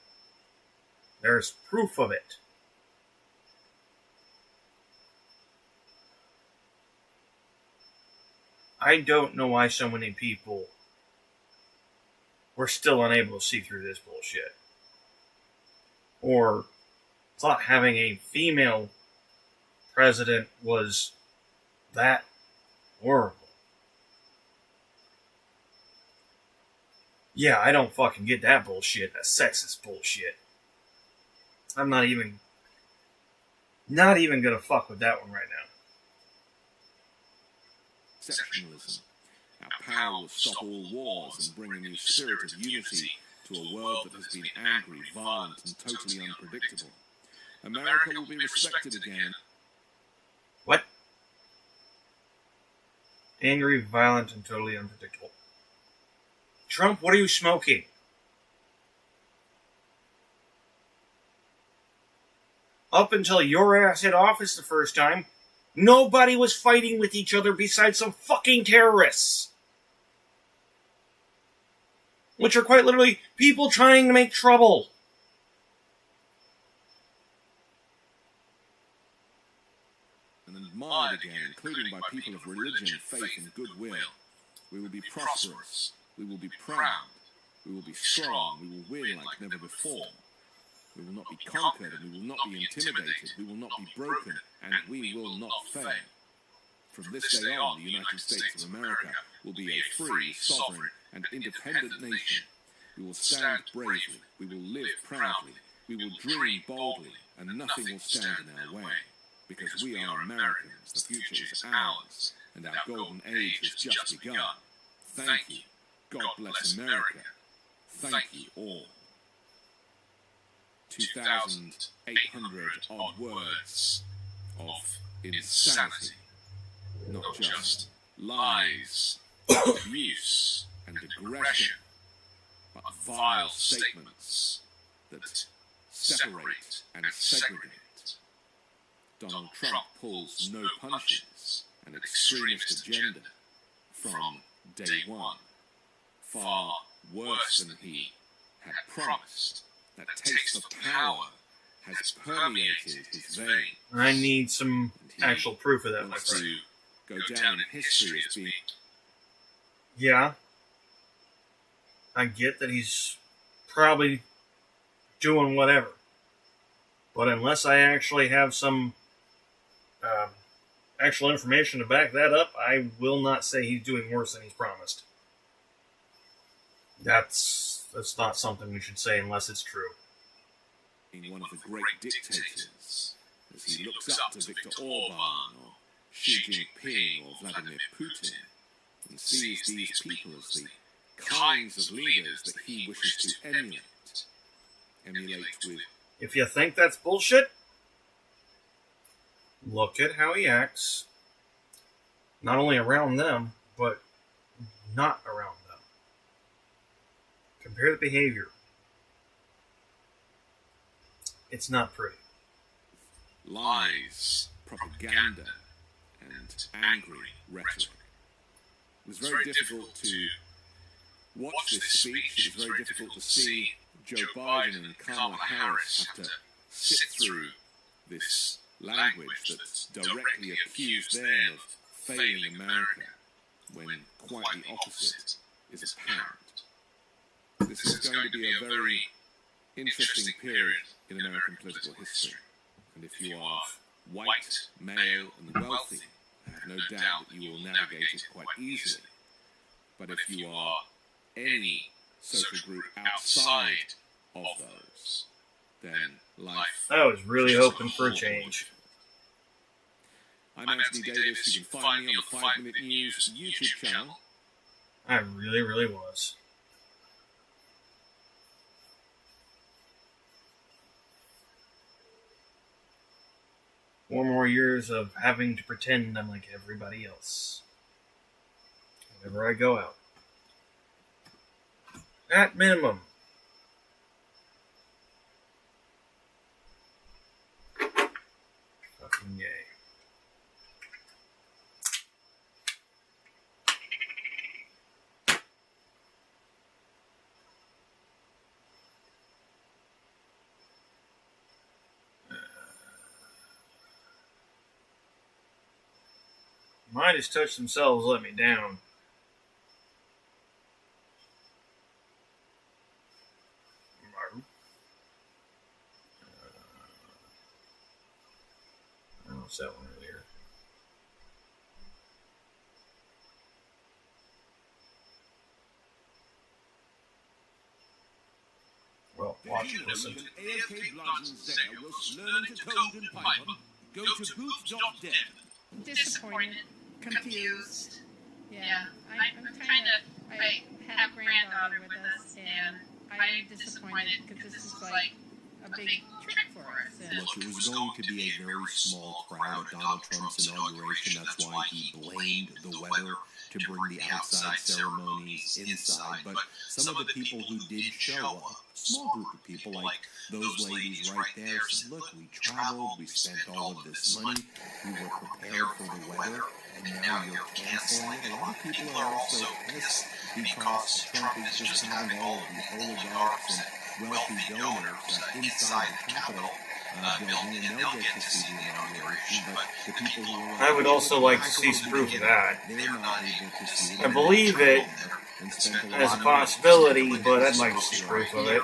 Speaker 1: there's proof of it. I don't know why so many people were still unable to see through this bullshit. Or thought having a female president was that horrible. Yeah, I don't fucking get that bullshit. That sexist bullshit. I'm not even gonna fuck with that one right now.
Speaker 7: Exceptionalism. Our power will stop all wars and bring a new spirit of unity to a world that has been angry, violent, and totally unpredictable. America will be respected again.
Speaker 1: What? Angry, violent, and totally unpredictable. Trump, what are you smoking? Up until your ass hit office the first time, nobody was fighting with each other besides some fucking terrorists. Which are quite literally people trying to make trouble.
Speaker 7: And admired again, including by people of religion, faith, and goodwill. We will be prosperous. We will be proud. We will be strong. We will win like never before. We will not be conquered, and we will not be intimidated. We will not be broken, and we will not fail. From this day on, the United States of America will be a free, sovereign, and independent nation. We will stand bravely. We will live proudly. We will dream boldly, and nothing will stand in our way, because we are Americans, the future is ours, and our golden age has just begun. Thank you. God bless America. Thank you all. 2,800 odd words of insanity. Not just lies, abuse, and aggression, but vile statements that separate and segregate. Donald Trump pulls no punches, an extremist agenda from day one, far worse than he had promised. That taste of power has permeated his veins.
Speaker 1: I need some actual proof of that, my
Speaker 7: Wants
Speaker 1: friend.
Speaker 7: to go down in history as being
Speaker 1: Yeah. I get that he's probably doing whatever. But unless I actually have some actual information to back that up, I will not say he's doing worse than he's promised. That's not something we should say unless it's true.
Speaker 7: one of the great dictators, as he looks up to Viktor Orban or Xi Jinping or Vladimir Putin, and sees these people as the kinds of leaders that he wishes to emulate with.
Speaker 1: If you think that's bullshit, look at how he acts. Not only around them, but not around them. Compare the behavior. It's not pretty.
Speaker 7: Lies, propaganda, and angry rhetoric. It was very difficult to watch this speech. It was very difficult to see Joe Biden and Kamala Harris have to sit through this language that directly accused them of failing America, when quite the opposite is apparent. This is going to be a very interesting period in American political history, and if you are white, male, and wealthy, I have no doubt that you will navigate it quite easily. But if you are any social group outside of those, then life...
Speaker 1: I was really hoping for a change.
Speaker 7: I'm Anthony Davis. You can find me on the 5 Minute News YouTube channel.
Speaker 1: I really, really was. Four more years of having to pretend I'm like everybody else. Whenever I go out. At minimum. Fucking yay. Might has touched themselves, let me down. What's that one earlier? Well, watch and listen.
Speaker 7: Go to boot.dev.
Speaker 2: Disappointed, confused. Yeah, I'm kind of. I have a granddaughter with us, and I'm disappointed because this is like a big trick for us. And
Speaker 8: Look, it was going to be a very small crowd at Donald Trump's inauguration. That's why he blamed the weather to bring the outside ceremonies inside. But some of the people who did show up, a small group of people like those ladies right there, said, look, we traveled, we spent all of this money, we were prepared for the weather, and now you're canceling it. A lot of people are also pissed because Trump is just having all of the oligarchs and wealthy donors inside the Capitol building, and they'll get to see the inauguration, but the people who are...
Speaker 1: I would also like to see some proof of that.
Speaker 8: They're not able to see it.
Speaker 1: I believe it as a possibility, but I'd like to see proof of it.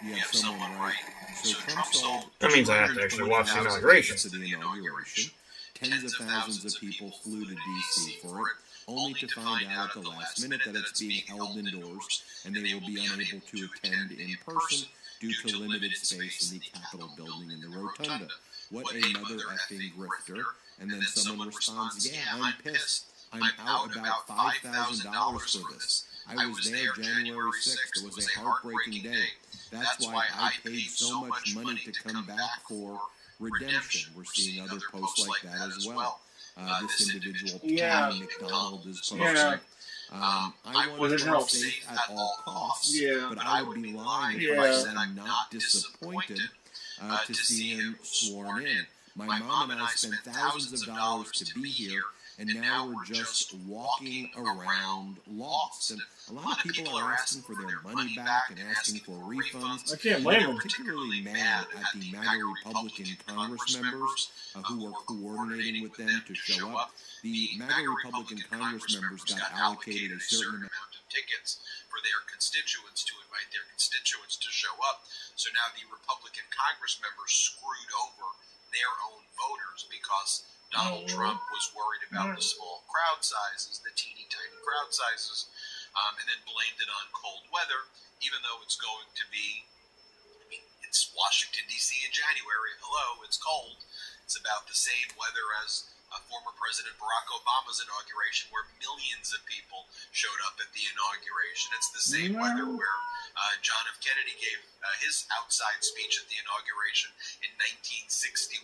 Speaker 8: You have someone right. So Trump sold...
Speaker 1: That means I have to actually watch the inauguration.
Speaker 8: To the inauguration. Tens of thousands of people flew to D.C. for it. only to find out at the last minute that it's being held indoors and they will be unable to attend in person due to limited space in the Capitol building and the rotunda. What a mother effing grifter. And then someone responds, yeah, I'm pissed. I'm out about $5,000 for this. I was there January 6th. It was a heartbreaking day. That's why I paid so much money to come back for redemption. We're seeing other posts like that as well. This individual, Tommy McDonald, is posting.
Speaker 9: Yeah.
Speaker 8: I want to feel safe at all costs, but I would be lying if I said I'm not disappointed to see him sworn in. My mom and I spent thousands of dollars to be here, and now we're just walking around lost. And a lot of people are asking for their money back and asking for refunds.
Speaker 9: I can't blame them.
Speaker 8: They're particularly mad at the MAGA Republican Congress members who were coordinating with them to show up. The MAGA Republican Congress members got allocated a certain amount
Speaker 3: of tickets for their constituents to invite their constituents to show up. So now the Republican Congress members screwed over their own voters because Donald Trump was worried about the small crowd sizes, the teeny tiny crowd sizes, and then blamed it on cold weather, even though it's going to be, I mean, it's Washington, D.C. in January. Hello, it's cold. It's about the same weather as former President Barack Obama's inauguration, where millions of people showed up at the inauguration. It's the same weather where John F. Kennedy gave his outside speech at the inauguration in 1961,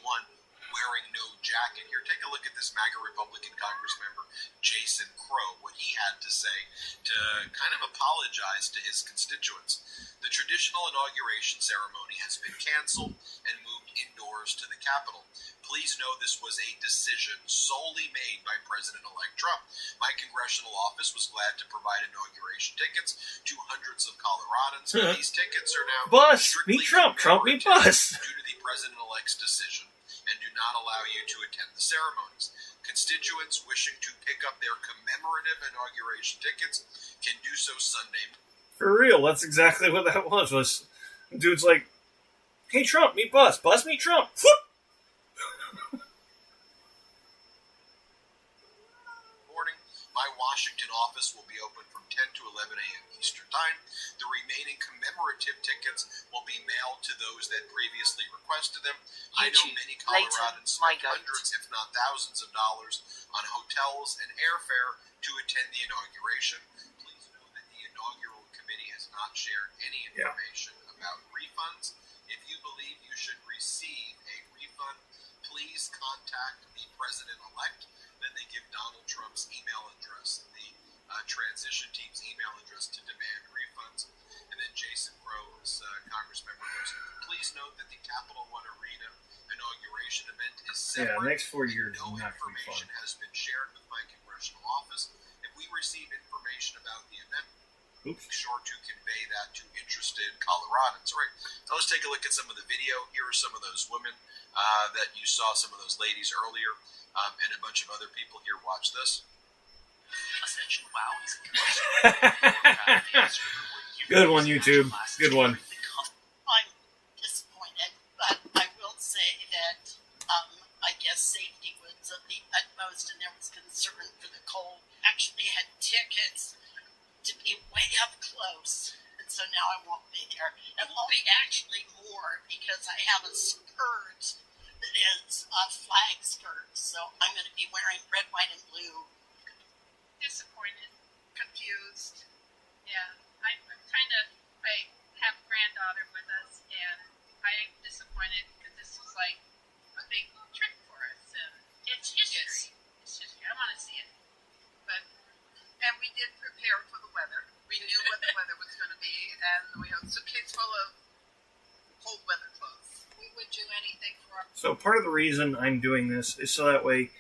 Speaker 3: wearing no jacket. Here, take a look at this MAGA Republican Congress member, Jason Crow, what he had to say to kind of apologize to his constituents. The traditional inauguration ceremony has been canceled and moved indoors to the Capitol. Please know this was a decision solely made by President-elect Trump. My congressional office was glad to provide inauguration tickets to hundreds of Coloradans. These tickets are now
Speaker 1: Bus! Meet Trump! Trump, meet Bus!
Speaker 3: Due to the President-elect's decision, and do not allow you to attend the ceremonies. Constituents wishing to pick up their commemorative inauguration tickets can do so Sunday.
Speaker 1: For real, that's exactly what that was. Dude's like, hey Trump, meet Bus. Bus, meet Trump.
Speaker 3: Morning. My Washington office will be open from 10 to 11 a.m. Eastern Time. The remaining commemorative tickets will be mailed to those that previously requested them. I know many Coloradans spent hundreds, if not thousands of dollars on hotels and airfare to attend the inauguration. Please know that the inaugural committee has not shared any information about refunds. If you believe you should receive a refund, please contact the president-elect. Then they give Donald Trump's email address, the transition team's email address to demand refunds. And then Jason Crow, this Congress member, goes, please note that the Capital One Arena inauguration event is separate.
Speaker 1: Yeah, next 4 years
Speaker 3: No
Speaker 1: is not going to be
Speaker 3: information
Speaker 1: fun.
Speaker 3: has been shared with my congressional office. If we receive information about the event, be sure to convey that to interested Coloradans. All right, so let's take a look at some of the video. Here are some of those women that you saw, some of those ladies earlier, and a bunch of other people here. Watch this. Ascension WoW is
Speaker 1: Good one, YouTube. Good one.
Speaker 10: I'm disappointed, but I will say that I guess safety was of the utmost, and there was concern for the cold. Actually had tickets to be way up close, and so now I won't be there. And won't be actually more because I have a skirt that is a flag skirt, so I'm going to be wearing red, white, and blue.
Speaker 2: Disappointed, confused. Yeah, I'm kind of, I have a granddaughter with us, and I'm disappointed because this was like a big trip for us. And it's history. It's history. I want to see it. And we did prepare for the weather. We knew what the weather was going to be, and we have a suitcase full of cold weather clothes. We would do anything for our...
Speaker 1: So part of the reason I'm doing this is so that way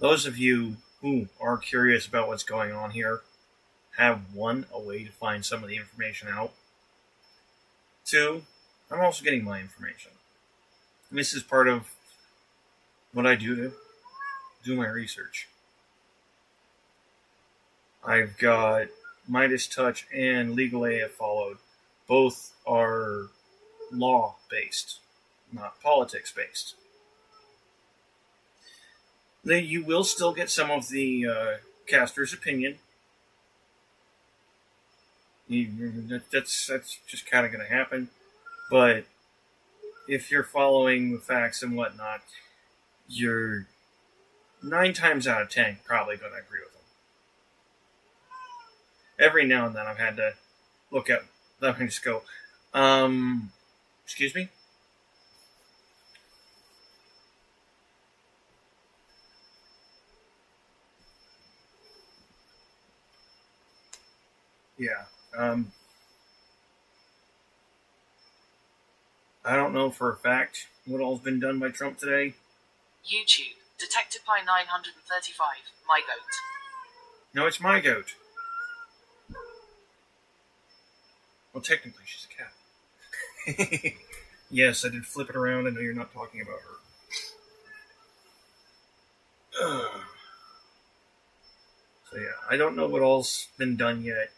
Speaker 1: those of you who are curious about what's going on here have, one, a way to find some of the information out. Two, I'm also getting my information. And this is part of what I do to do my research. I've got Midas Touch and Legal AF Followed. Both are law-based, not politics-based. You will still get some of the caster's opinion. That's just kind of going to happen. But if you're following the facts and whatnot, you're 9 times out of 10 probably going to agree with them. Every now and then I've had to look at them and just go, excuse me? Yeah. I don't know for a fact what all's been done by Trump today.
Speaker 9: YouTube. Detected by 935. My goat.
Speaker 1: No, it's my goat. Well, technically, she's a cat. Yes, I did flip it around. I know you're not talking about her. So yeah, I don't know what all's been done yet,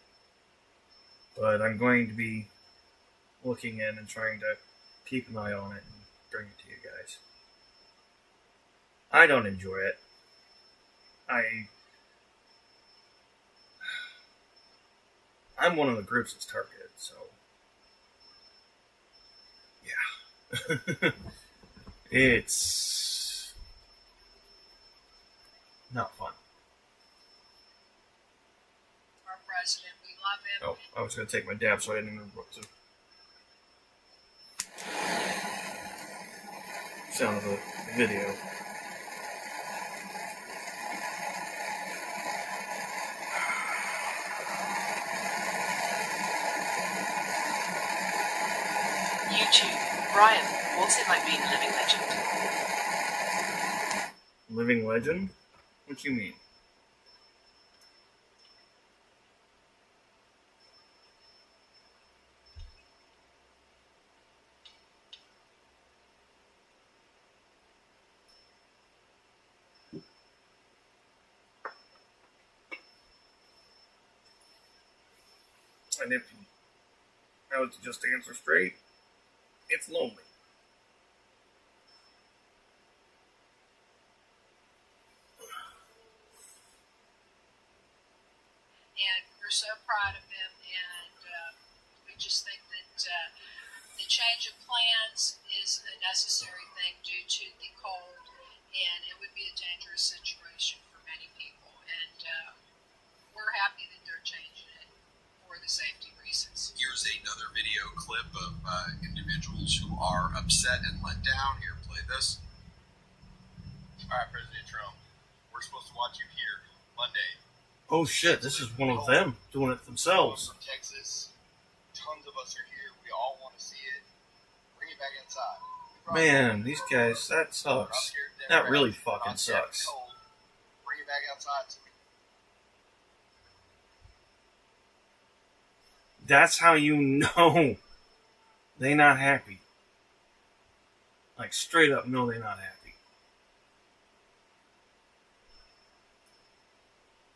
Speaker 1: but I'm going to be looking in and trying to keep an eye on it and bring it to you guys. I don't enjoy it. I'm one of the groups that's targeted, so yeah. It's not fun.
Speaker 2: Our president, we love him.
Speaker 1: Oh, I was going to take my dab, so I didn't remember what to. Sound of the video.
Speaker 9: YouTube. Brian, what's it like being a living legend?
Speaker 1: Living legend? What do you mean? And if I was to just answer straight, it's lonely.
Speaker 2: And we're so proud of him, and we just think that the change of plans is a necessary thing due to the cold, and it would be a dangerous situation for many people. And we're happy that they're changing it for the safety reasons.
Speaker 11: Here's another video clip of individuals who are upset and let down. Here, play this.
Speaker 4: All right, President Trump, we're supposed to watch you here Monday.
Speaker 1: Oh shit, this is one of them doing it themselves.
Speaker 4: From Texas, tons of us are here. We all want to see it. Bring it back inside.
Speaker 1: Man, these guys, that sucks. That really fucking sucks.
Speaker 4: Bring it back outside so we
Speaker 1: That's how you know they not happy. Like, straight up, no, they not happy.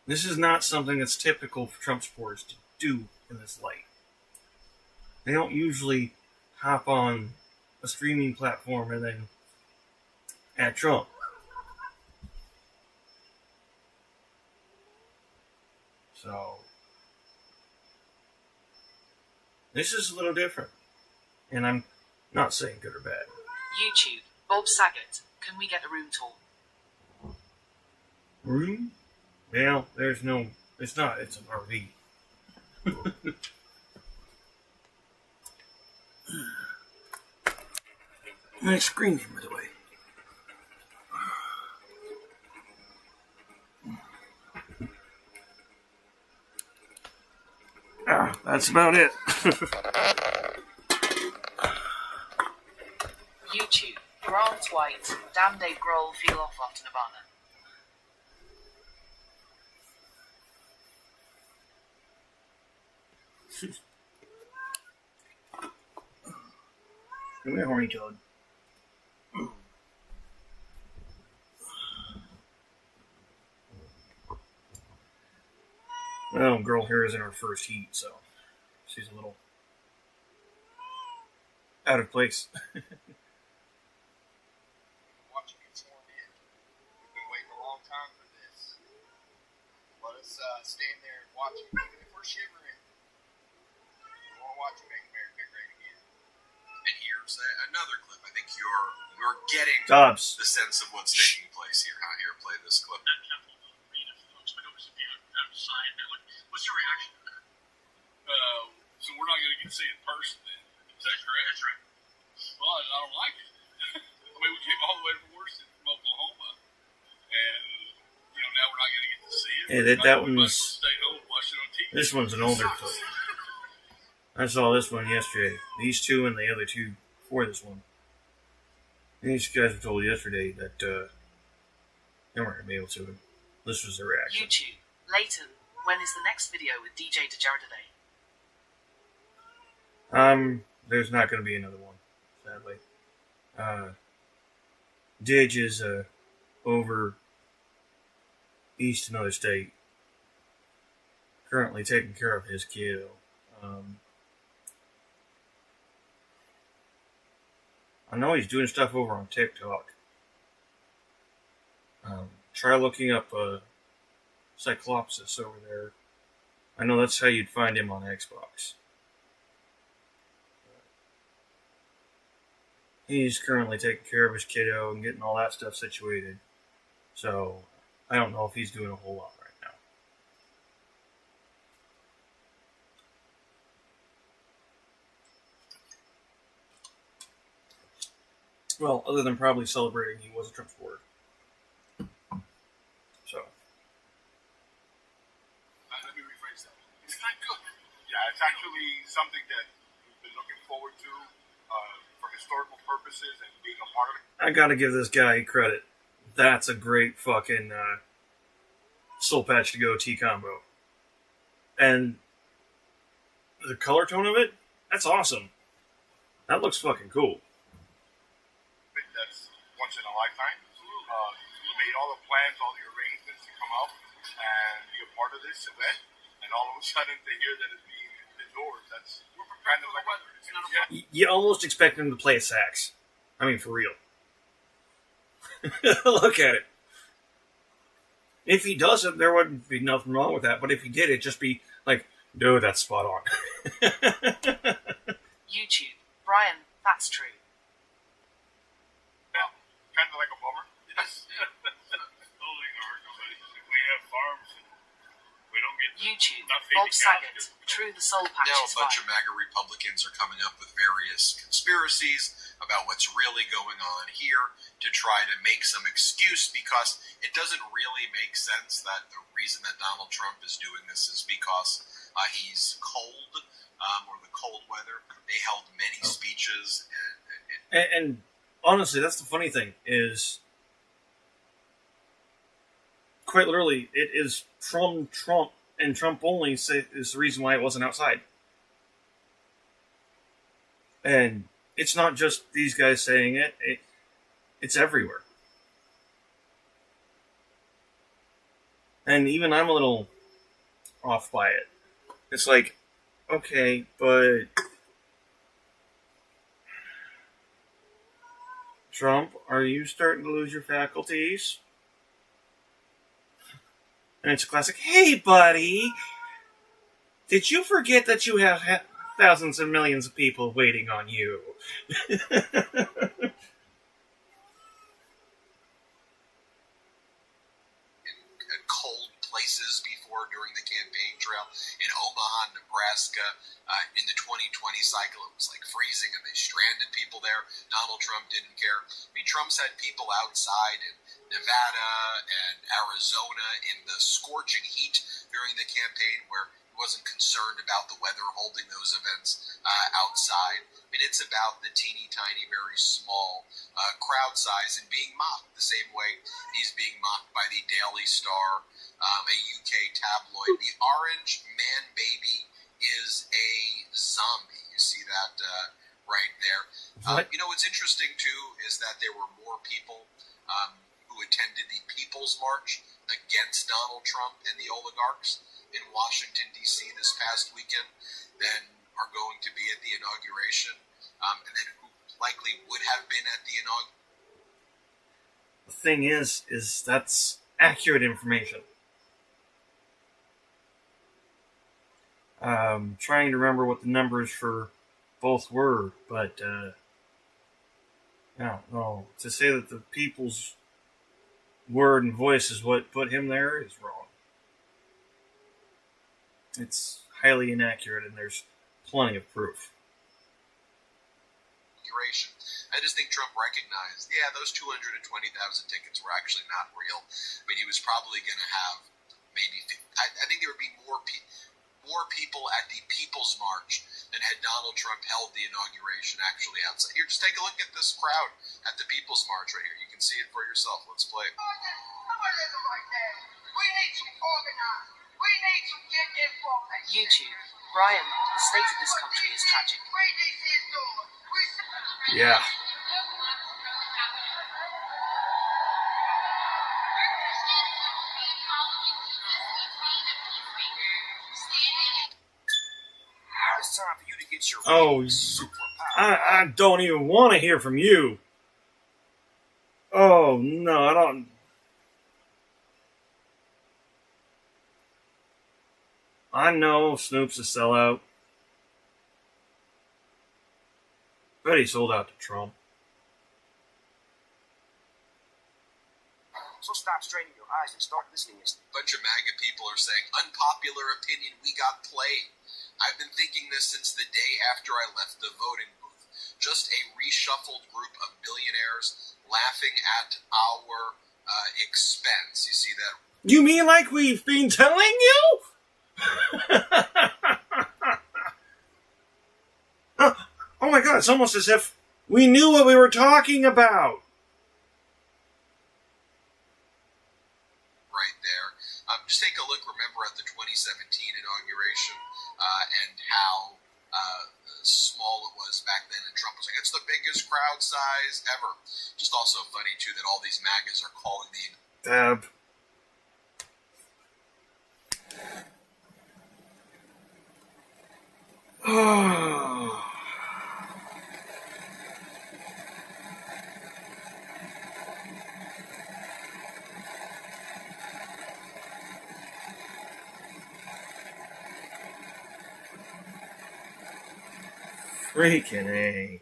Speaker 1: This is not something that's typical for Trump supporters to do in this light. They don't usually hop on a streaming platform and then at Trump. So, this is a little different. And I'm not saying good or bad.
Speaker 9: YouTube. Bob Saget. Can we get a room tour?
Speaker 1: Room? Well, there's no... It's not. It's an RV. Nice screen name, by the way. That's about it.
Speaker 9: YouTube. Grant White. Damn Dave Grohl feel off after Nirvana.
Speaker 1: Come here, horny toad. Well, girl here is in her first heat, so she's a little out of place.
Speaker 4: watch you get sworn in. We've been waiting a long time for this.
Speaker 5: stand there and watch it. Even if we're shivering, we want to watch it make America great again.
Speaker 11: And here's another clip. I think you're getting
Speaker 1: Dobbs.
Speaker 11: the sense of what's taking place here. Here, play this clip.
Speaker 12: That Temple Arena, folks, but it was outside. What's your reaction to that? So we're not going to get to see it in person then. Is that correct? That's right. Well, I don't like it. I mean, we came all the way from Worston from Oklahoma, and now we're not going to get to see it.
Speaker 1: Yeah, that one's.
Speaker 12: Stay home, watch it on TV.
Speaker 1: This one's an older clip. I saw this one yesterday. These two and the other two before this one. These guys were told yesterday that they weren't going to be able to. This was their reaction.
Speaker 9: YouTube. Leighton, when is the next video with DJ DeJardine?
Speaker 1: There's not going to be another one, sadly. Didge is over east another state, currently taking care of his kiddo. I know he's doing stuff over on TikTok. Try looking up Cyclopsis over there. I know that's how you'd find him on Xbox. He's currently taking care of his kiddo and getting all that stuff situated. So, I don't know if he's doing a whole lot right now. Well, other than probably celebrating he was a Trump supporter. So.
Speaker 5: Let me rephrase that. It's not good. Yeah, it's actually something that we've been looking forward to for historical purposes and being a part of it.
Speaker 1: I gotta give this guy credit. That's a great fucking soul patch to goatee combo. And the color tone of it, that's awesome. That looks fucking cool.
Speaker 5: That's once in a lifetime. You made all the plans, all the arrangements to come out and be a part of this event, and all of a sudden to hear that it's being indoors, that's kind of like weather. It's not a
Speaker 1: You almost expect him to play a sax. I mean, for real. Look at it. If he doesn't, there wouldn't be nothing wrong with that. But if he did, it'd just be like, dude, that's spot on.
Speaker 9: YouTube. Brian, that's true.
Speaker 5: Yeah, kind of like a bummer.
Speaker 12: Yes. Totally hard. We have farms and we don't get
Speaker 9: YouTube.
Speaker 12: not
Speaker 9: Bob
Speaker 12: feeding
Speaker 9: Saget.
Speaker 12: cows.
Speaker 9: True, the soul patch
Speaker 11: Now,
Speaker 9: is
Speaker 11: a bunch
Speaker 9: fine.
Speaker 11: of MAGA Republicans are coming up with various conspiracies about what's really going on here to try to make some excuse, because it doesn't really make sense that the reason that Donald Trump is doing this is because he's cold, or the cold weather. They held many speeches.
Speaker 1: And honestly, that's the funny thing, is quite literally, it is from Trump, and Trump only is the reason why it wasn't outside. And it's not just these guys saying it, it's everywhere. And even I'm a little off by it. It's like, okay, but Trump, are you starting to lose your faculties? And it's a classic, hey buddy, did you forget that you have thousands and millions of people waiting on you?
Speaker 11: In cold places before during the campaign trail. In Omaha, Nebraska, in the 2020 cycle, it was like freezing and they stranded people there. Donald Trump didn't care. I mean, Trump's had people outside in Nevada and Arizona in the scorching heat during the campaign where he wasn't concerned about the weather holding those events outside. I mean, it's about the teeny tiny, very small crowd size and being mocked the same way he's being mocked by the Daily Star, a UK tabloid. The orange man baby is a zombie. You see that right there. What's interesting too is that there were more people who attended the People's March against Donald Trump and the oligarchs in Washington, D.C. this past weekend than are going to be at the inauguration, and then who likely would have been at the inauguration.
Speaker 1: The thing is that's accurate information. Trying to remember what the numbers for both were, but I don't know. To say that the people's word and voice is what put him there is wrong. It's highly inaccurate, and there's plenty of proof.
Speaker 11: I just think Trump recognized, yeah, those 220,000 tickets were actually not real. I mean, he was probably going to have maybe, I think there would be more people at the People's March than had Donald Trump held the inauguration actually outside. Here, just take a look at this crowd at the People's March right here. You can see it for yourself. Let's play it.
Speaker 6: We need to organize. We need to get involved.
Speaker 9: YouTube. Brian, the state of this country is tragic.
Speaker 1: Yeah.
Speaker 3: It's time for you to get your
Speaker 1: I don't even want to hear from you. Oh, no, I don't. I know Snoop's a sellout. Bet he sold out to Trump.
Speaker 3: So stop straining your eyes and start listening.
Speaker 11: A bunch of MAGA people are saying, unpopular opinion, we got played. I've been thinking this since the day after I left the voting booth. Just a reshuffled group of billionaires laughing at our expense. You see that?
Speaker 1: You mean like we've been telling you? Oh my God, it's almost as if we knew what we were talking about.
Speaker 11: Right there. Just take a look, remember, at the 2017 inauguration and how small it was back then. And Trump was like, it's the biggest crowd size ever. Just also funny, too, that all these MAGAs are calling the...
Speaker 1: Dab. Oh. Freaking A.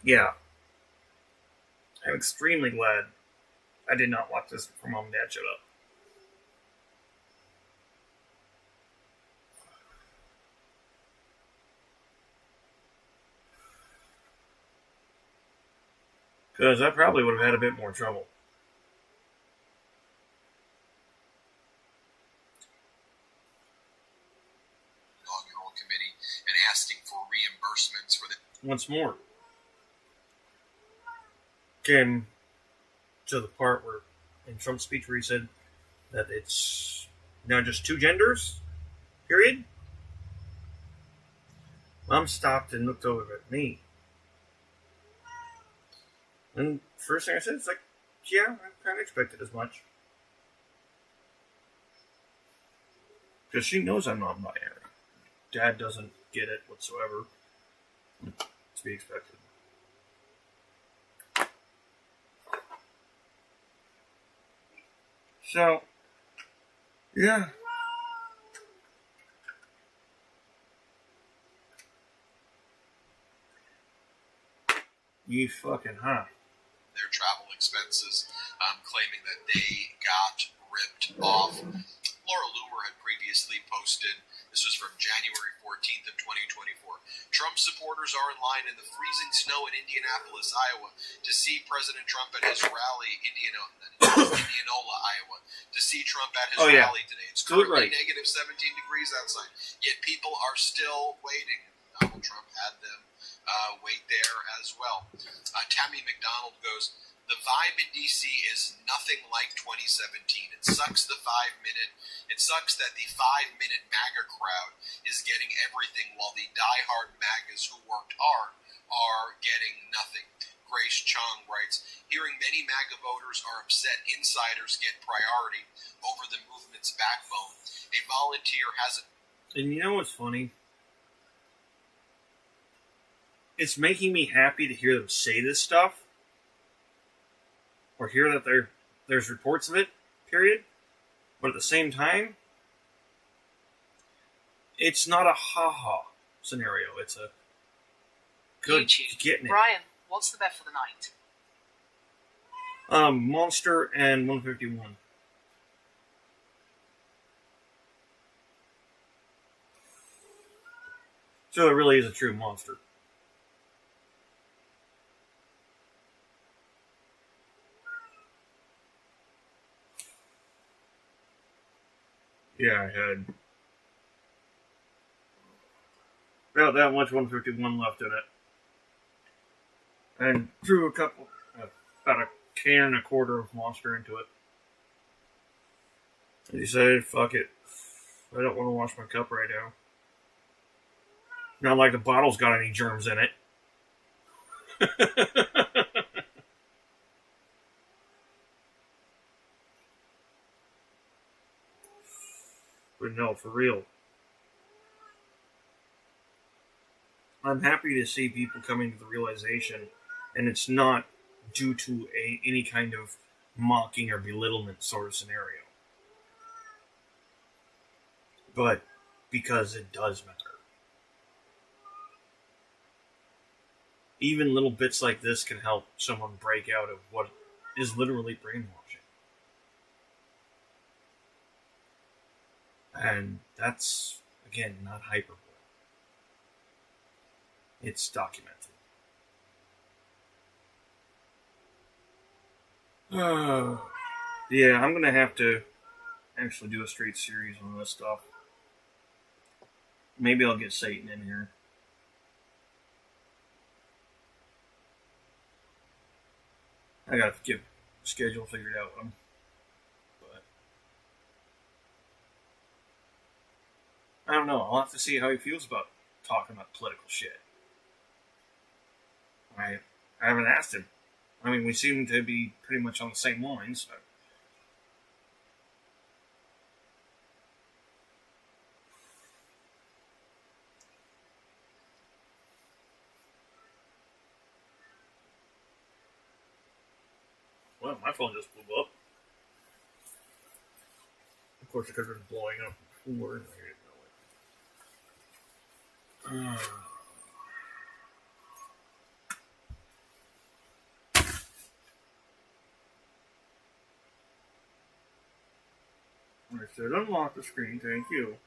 Speaker 1: Yeah. I'm extremely glad I did not watch this before Mom and Dad showed up. Because I probably would have had a bit more trouble.
Speaker 11: Inaugural committee and asking for reimbursements for the...
Speaker 1: Once more. Came to the part where, in Trump's speech, where he said that it's now just two genders, period. Mom stopped and looked over at me. And first thing I said is like, yeah, I kind of expected as much. Because she knows I'm not binary. Dad doesn't get it whatsoever. To be expected. So, yeah. You fucking
Speaker 11: their travel expenses, claiming that they got ripped off. Laura Loomer had previously posted, this was from January 14th of 2024, Trump supporters are in line in the freezing snow in Indianapolis, Iowa, to see President Trump at his rally, Indianola, Iowa, to see Trump at his rally today. It's currently negative 17 degrees outside, yet people are still waiting. Donald Trump had them wait there as well. Tammy McDonald goes, the vibe in DC is nothing like 2017. It sucks that the 5-minute MAGA crowd is getting everything while the diehard MAGAs who worked hard are getting nothing. Grace Chung writes, hearing many MAGA voters are upset insiders get priority over the movement's backbone. A volunteer hasn't...
Speaker 1: And you know what's funny? it's making me happy to hear them say this stuff, or hear that there's reports of it, period. But at the same time, it's not a ha-ha scenario. It's a good
Speaker 9: YouTube.
Speaker 1: getting it.
Speaker 9: Brian, what's the bet for the night?
Speaker 1: Monster and 151. So it really is a true monster. Yeah, I had about that much 151 left in it. And threw about a can and a quarter of Monster into it. I decided, fuck it. I don't want to wash my cup right now. Not like the bottle's got any germs in it. But no, for real. I'm happy to see people coming to the realization, and it's not due to any kind of mocking or belittlement sort of scenario. But because it does matter. Even little bits like this can help someone break out of what is literally brainwashing. And that's, again, not hyperbole. It's documented. Yeah, I'm going to have to actually do a straight series on this stuff. Maybe I'll get Satan in here. I got to get a schedule figured out with him. But I don't know. I'll have to see how he feels about talking about political shit. I haven't asked him. I mean, we seem to be pretty much on the same lines. So. Well, my phone just blew up. Of course, because it was blowing up before. I didn't know it. I said unlock the screen, thank you.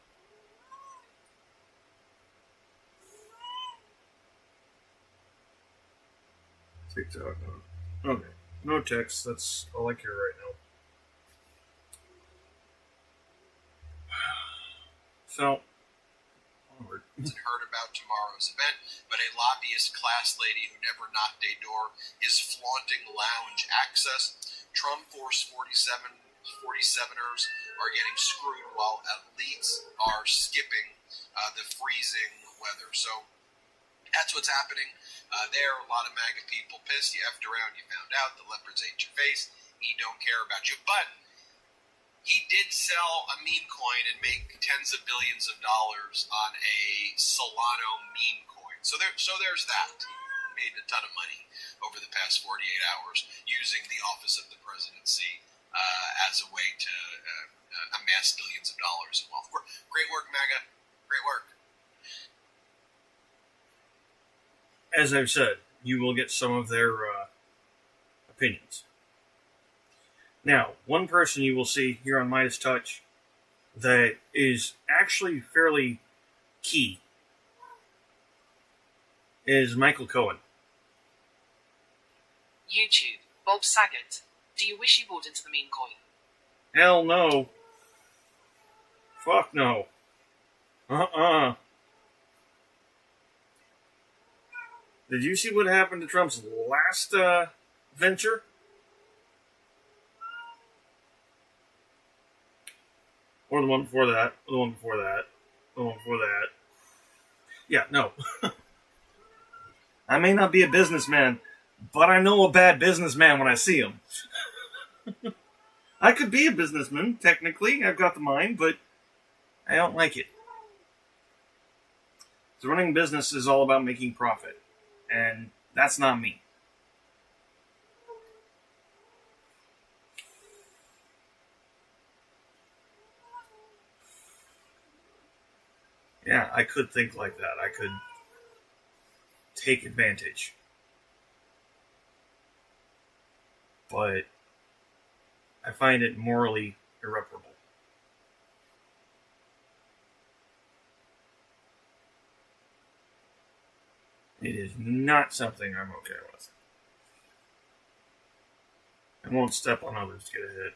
Speaker 1: TikTok. Okay. No text, that's all I care right now. So, onward.
Speaker 11: Heard about tomorrow's event, but a lobbyist class lady who never knocked a door is flaunting lounge access. Trump force 47ers are getting screwed while elites are skipping the freezing weather. So that's what's happening there. A lot of MAGA people pissed. You effed around, you found out. The leopards ate your face. He don't care about you. But he did sell a meme coin and make tens of billions of dollars on a Solano meme coin. So there's that. He made a ton of money over the past 48 hours using the office of the presidency as a way to amass billions of dollars in wealth. Great work, MAGA. Great work.
Speaker 1: As I've said, you will get some of their opinions. Now, one person you will see here on Midas Touch that is actually fairly key is Michael Cohen.
Speaker 9: YouTube. Bob Saget. Do you wish you bought into the meme coin?
Speaker 1: Hell no. Fuck no. Did you see what happened to Trump's last venture? Or the one before that. The one before that. The one before that. Yeah, no. I may not be a businessman, but I know a bad businessman when I see him. I could be a businessman, technically. I've got the mind, but I don't like it. So running business is all about making profit. And that's not me. Yeah, I could think like that. I could take advantage. But I find it morally irreparable. It is not something I'm okay with. I won't step on others to get ahead.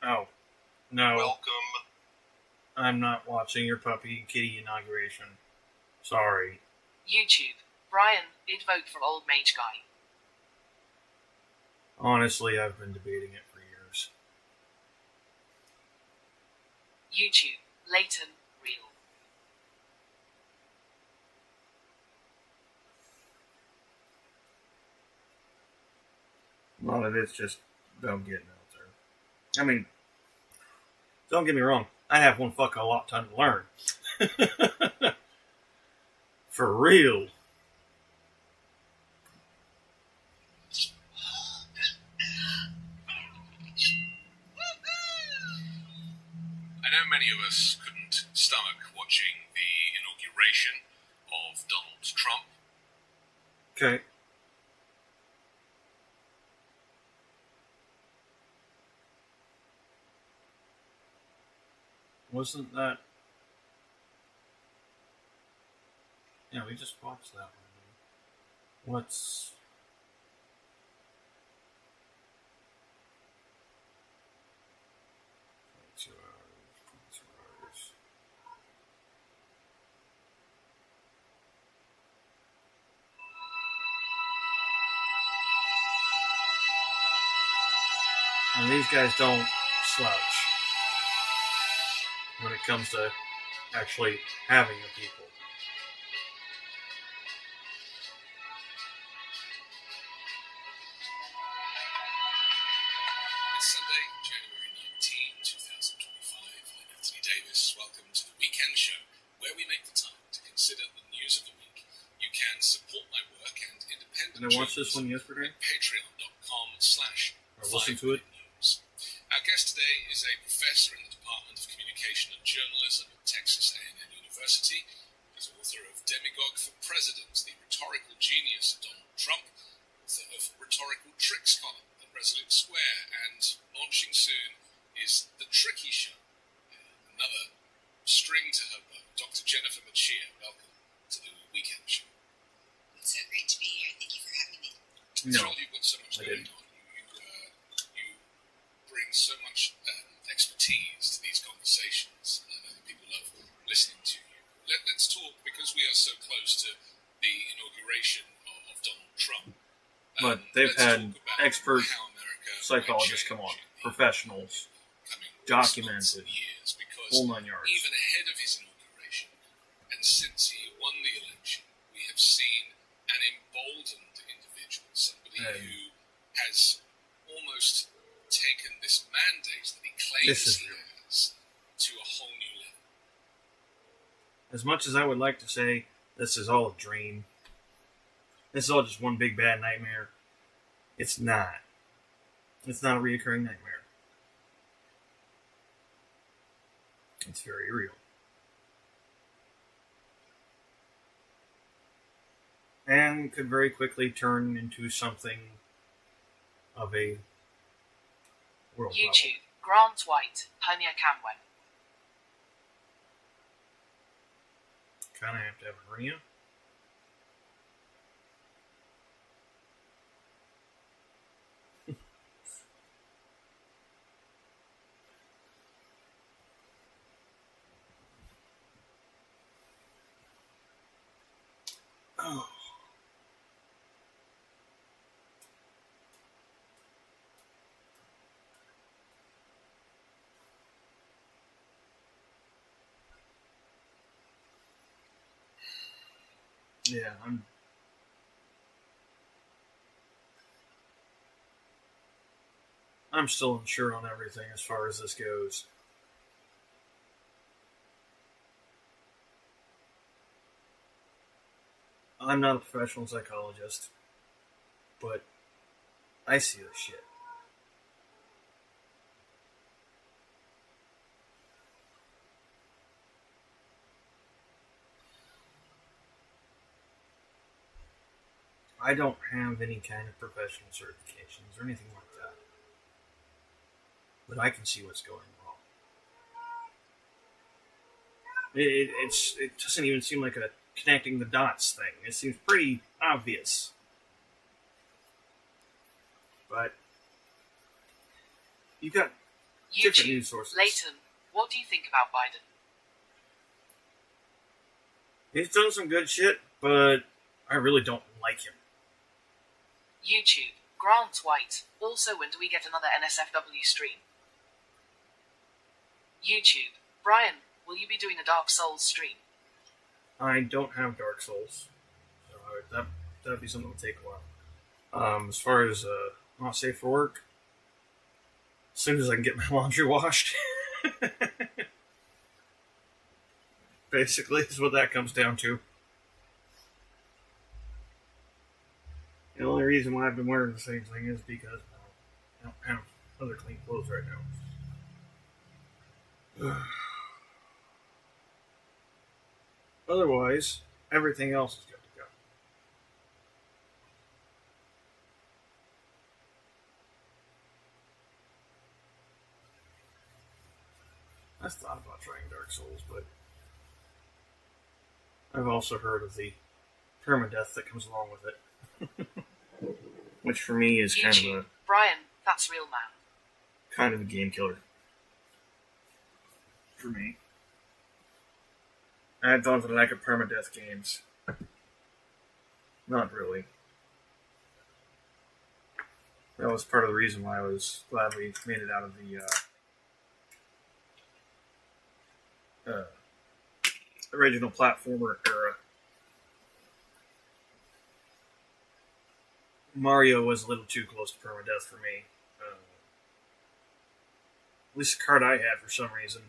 Speaker 1: Oh, no.
Speaker 11: Welcome.
Speaker 1: I'm not watching your puppy and kitty inauguration. Sorry.
Speaker 9: YouTube. Brian did vote for old mage guy.
Speaker 1: Honestly, I've been debating it for years.
Speaker 9: YouTube. Leighton. Real.
Speaker 1: A lot of it's just dumb getting out there. I mean, don't get me wrong. I have one fuck a lot ton to learn. For real.
Speaker 7: I know many of us couldn't stomach watching the inauguration of Donald Trump.
Speaker 1: Okay. Wasn't that... Yeah, we just watched that one. What's... And these guys don't slouch when it comes to actually having the people.
Speaker 7: It's Sunday, January 19, 2025. I'm Anthony Davis. Welcome to the Weekend Show, where we make the time to consider the news of the week. You can support my work and independent
Speaker 1: And I watched this one yesterday.
Speaker 7: Patreon.com/.
Speaker 1: Or listen to it.
Speaker 7: Our guest today is a professor in the Department of Communication and Journalism at Texas A&M University. He's author of Demagogue for President, the Rhetorical Genius of Donald Trump, author of Rhetorical Tricks column at Resolute Square, and launching soon is The Tricky Show. Another string to her bow. Dr. Jennifer Machia, welcome to the Weekend Show.
Speaker 13: It's so great to be here. Thank you for having me.
Speaker 1: No,
Speaker 7: You've got so much
Speaker 1: I
Speaker 7: going
Speaker 1: didn't.
Speaker 7: on. You bring so much expertise to these conversations, and I know that people love listening to you. Let's talk, because we are so close to the inauguration of Donald Trump.
Speaker 1: But they've
Speaker 7: let's
Speaker 1: had
Speaker 7: talk about
Speaker 1: expert
Speaker 7: how America
Speaker 1: psychologists
Speaker 7: might
Speaker 1: come on,
Speaker 7: change in the
Speaker 1: professionals,
Speaker 7: coming
Speaker 1: documented,
Speaker 7: years, because
Speaker 1: whole 9 yards.
Speaker 7: even ahead of his inauguration, and since he won the election, we have seen an emboldened individual, somebody who has almost taken this mandate that he claims he has to a whole new level.
Speaker 1: As much as I would like to say this is all a dream, this is all just one big bad nightmare, it's not. It's not a reoccurring nightmare. It's very real. And could very quickly turn into something of a world
Speaker 9: YouTube. Grant White. Pioneer Camwen.
Speaker 1: Kind of have to have an arena. Oh. Yeah, I'm I'm still unsure on everything as far as this goes. I'm not a professional psychologist, but I see this shit. I don't have any kind of professional certifications or anything like that. But I can see what's going wrong. It doesn't even seem like a connecting the dots thing. It seems pretty obvious. But you've got different news sources.
Speaker 9: Leighton, what do you think about Biden?
Speaker 1: He's done some good shit, but I really don't like him.
Speaker 9: YouTube, Grant White. Also, when do we get another NSFW stream? YouTube, Brian, will you be doing a Dark Souls stream?
Speaker 1: I don't have Dark Souls, so that'd be something to take a while. As far as not safe for work, as soon as I can get my laundry washed, basically is what that comes down to. The only reason why I've been wearing the same thing is because I don't have other clean clothes right now. Otherwise, everything else is good to go. I've thought about trying Dark Souls, but I've also heard of the permadeath that comes along with it. Which for me is
Speaker 9: YouTube, Brian, that's real man.
Speaker 1: Kind of a game killer. For me. I don't like permadeath games. Not really. That was part of the reason why I was glad we made it out of the original platformer era. Mario was a little too close to permadeath for me. At least the card I had for some reason.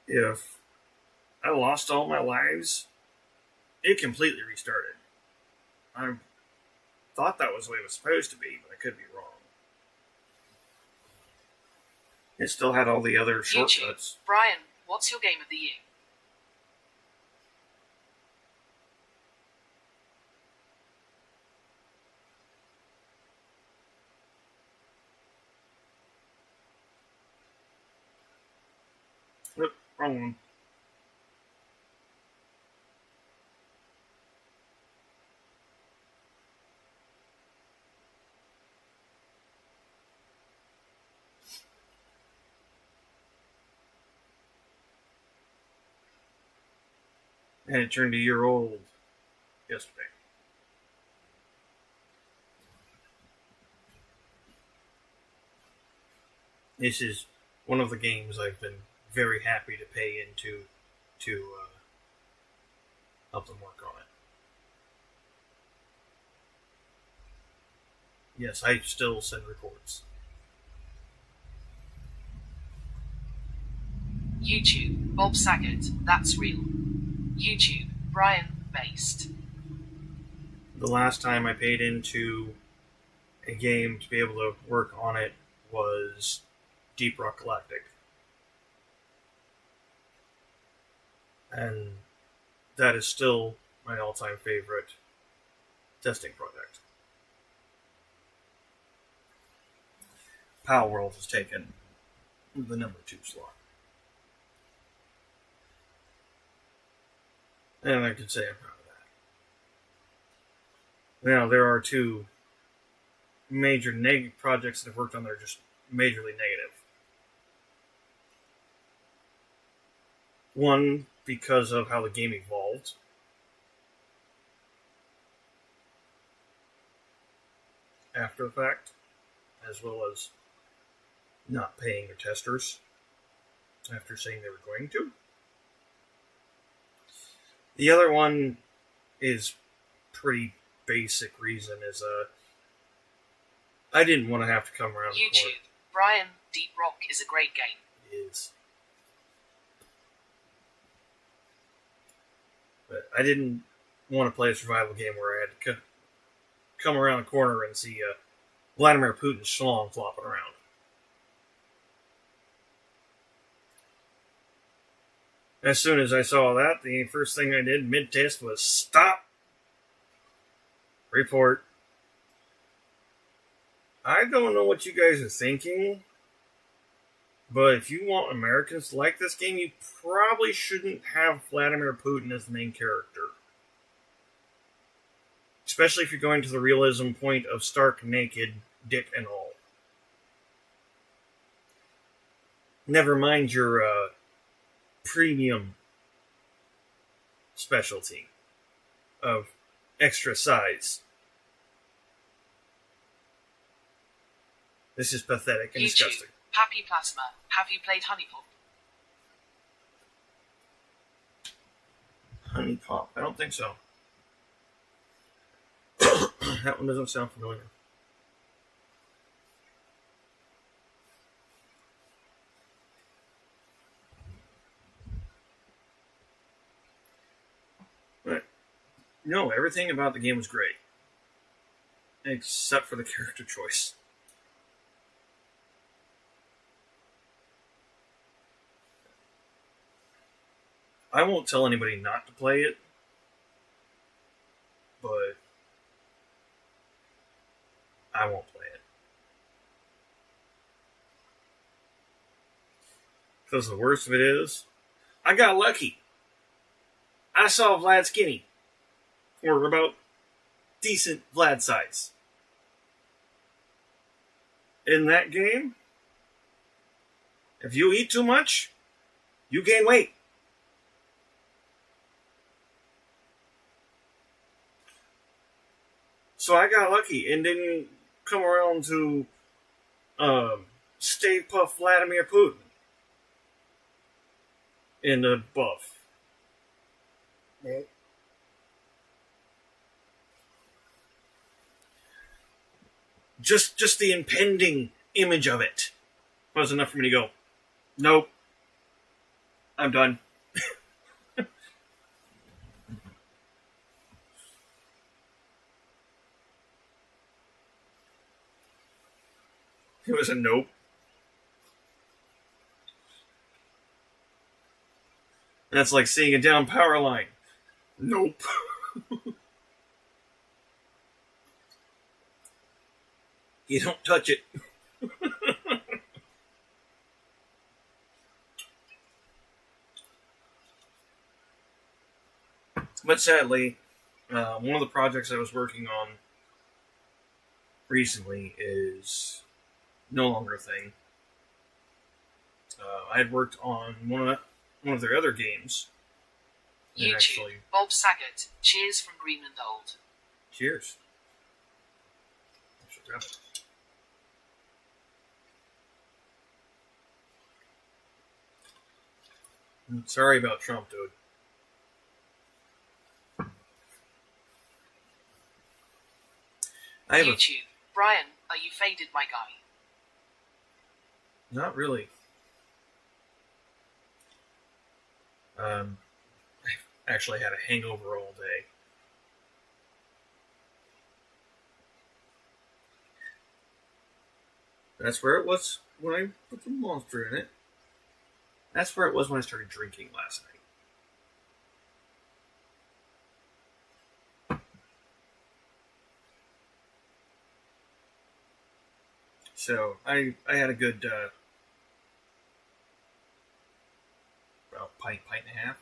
Speaker 1: If I lost all my lives, it completely restarted. I thought that was the way it was supposed to be, but I could be wrong. It still had all the other shortcuts.
Speaker 9: Brian, what's your game of the year?
Speaker 1: Nope, wrong one. And it turned a year old yesterday. This is one of the games I've been very happy to pay into to help them work on it. Yes, I still send reports.
Speaker 9: YouTube, Bob Saget, that's real. YouTube, Brian Based.
Speaker 1: The last time I paid into a game to be able to work on it was Deep Rock Galactic. And that is still my all-time favorite testing project. Pal World has taken the number 2 slot. And I can say I'm proud of that. Now, there are 2 major negative projects that I've worked on that are just majorly negative. One, because of how the game evolved. After the fact, as well as not paying their testers after saying they were going to. The other one is pretty basic reason is I didn't want to have to come around the corner.
Speaker 9: YouTube. Brian, Deep Rock is a great game.
Speaker 1: It is. But I didn't want to play a survival game where I had to come around a corner and see Vladimir Putin's schlong flopping around. As soon as I saw that, the first thing I did mid-test was stop, report. I don't know what you guys are thinking, but if you want Americans to like this game, you probably shouldn't have Vladimir Putin as the main character. Especially if you're going to the realism point of stark naked, dick and all. Never mind your premium specialty of extra size. This is pathetic and
Speaker 9: YouTube.
Speaker 1: disgusting.
Speaker 9: Happy Plasma. Have you played Honeypop?
Speaker 1: Honey Pop. I don't think so. That one doesn't sound familiar. But, no, everything about the game was great. Except for the character choice. I won't tell anybody not to play it, but I won't play it. Because the worst of it is, I got lucky. I saw Vlad skinny. Or about decent Vlad size. In that game, if you eat too much, you gain weight. So I got lucky and didn't come around to Stay Puft Vladimir Putin in the buff. Just the impending image of it was enough for me to go, nope, I'm done. It was a nope. That's like seeing a down power line. Nope. You don't touch it. But sadly, one of the projects I was working on recently is no longer a thing. I had worked on one of their other games.
Speaker 9: YouTube.
Speaker 1: Actually,
Speaker 9: Bob Saget. Cheers from Greenland Old.
Speaker 1: cheers. I should grab it. Sorry about Trump, dude. I have
Speaker 9: YouTube. Brian, are you faded, my guy?
Speaker 1: Not really. I've actually had a hangover all day. That's where it was when I put the Monster in it. That's where it was when I started drinking last night. So I had a good about pint and a half.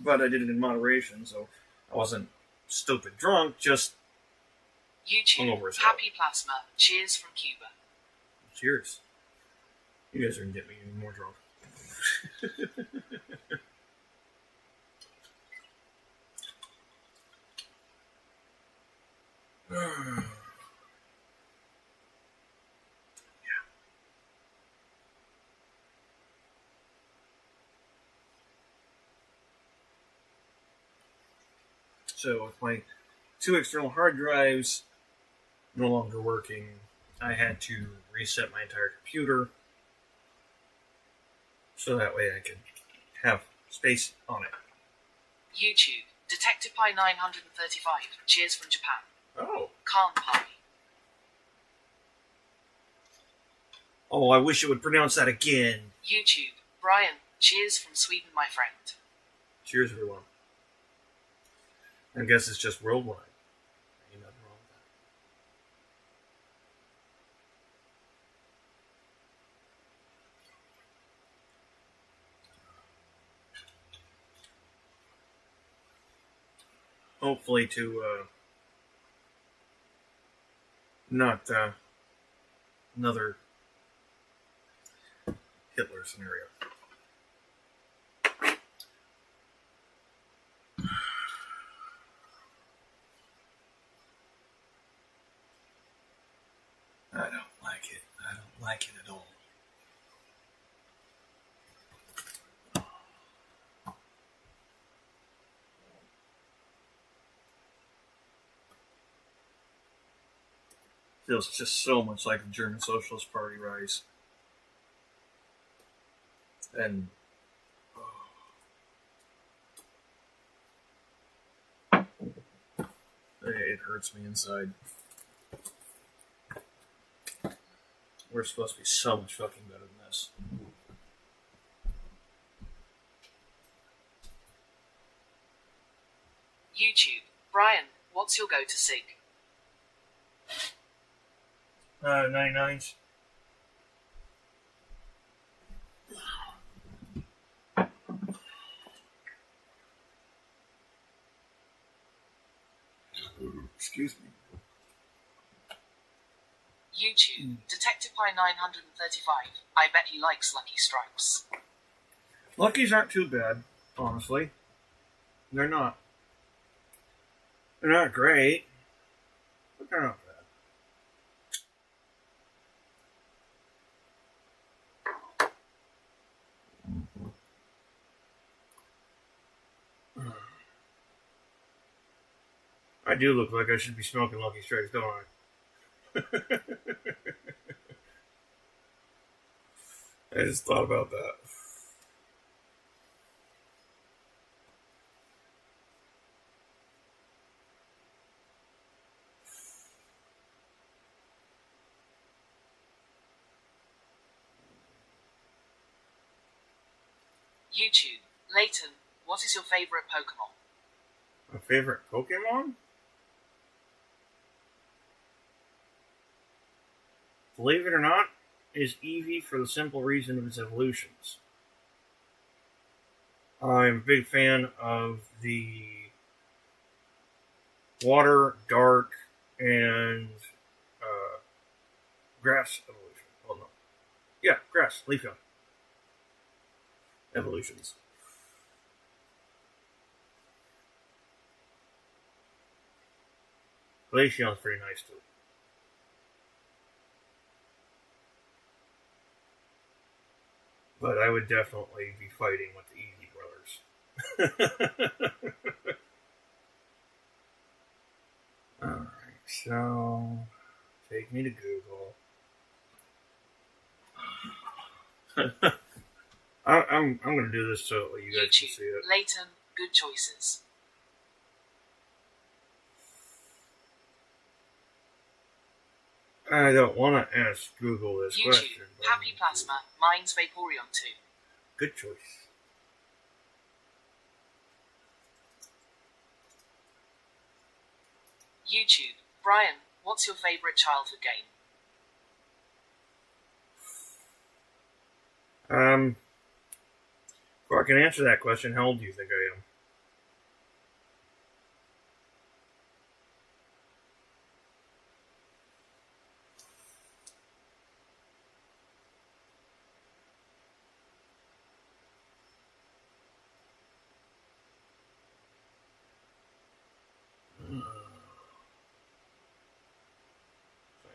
Speaker 1: But I did it in moderation, so I wasn't stupid drunk, just
Speaker 9: YouTube.
Speaker 1: hungover as hell.
Speaker 9: Happy Plasma. Cheers from Cuba.
Speaker 1: Cheers. You guys are gonna get me even more drunk. So with my 2 external hard drives no longer working, I had to reset my entire computer so that way I could have space on it.
Speaker 9: YouTube. Detective Pie 935. Cheers from Japan.
Speaker 1: Oh.
Speaker 9: Khan Pie.
Speaker 1: Oh, I wish it would pronounce that again.
Speaker 9: YouTube. Brian. Cheers from Sweden, my friend.
Speaker 1: Cheers, everyone. I guess it's just worldwide. Ain't nothing wrong with that. Hopefully to not another Hitler scenario. I don't like it. I don't like it at all. Feels just so much like the German Socialist Party rise. And it hurts me inside. We're supposed to be so much fucking better than this.
Speaker 9: YouTube. Brian, what's your go-to sig?
Speaker 1: 99s. Excuse me.
Speaker 9: YouTube. Detective Pie 935. I bet he likes Lucky Strikes.
Speaker 1: Luckies aren't too bad, honestly. They're not. They're not great, but they're not bad. I do look like I should be smoking Lucky Strikes, don't I? I just thought about that.
Speaker 9: YouTube. Leighton, what is your favorite Pokemon?
Speaker 1: My favorite Pokemon? Believe it or not, is Eevee for the simple reason of its evolutions. I'm a big fan of the water, dark, and grass evolution. Oh no. Yeah, grass, Leafeon. Evolutions. Glaceon's pretty nice too. But I would definitely be fighting with the Eevee brothers. Alright, so take me to Google. I'm gonna do this so you guys can see it.
Speaker 9: Leighton, good choices.
Speaker 1: I don't want to ask Google this
Speaker 9: YouTube.
Speaker 1: question.
Speaker 9: Happy Plasma, mine's Vaporeon 2.
Speaker 1: Good choice.
Speaker 9: YouTube. Brian, what's your favorite childhood game?
Speaker 1: Before I can answer that question, how old do you think I am?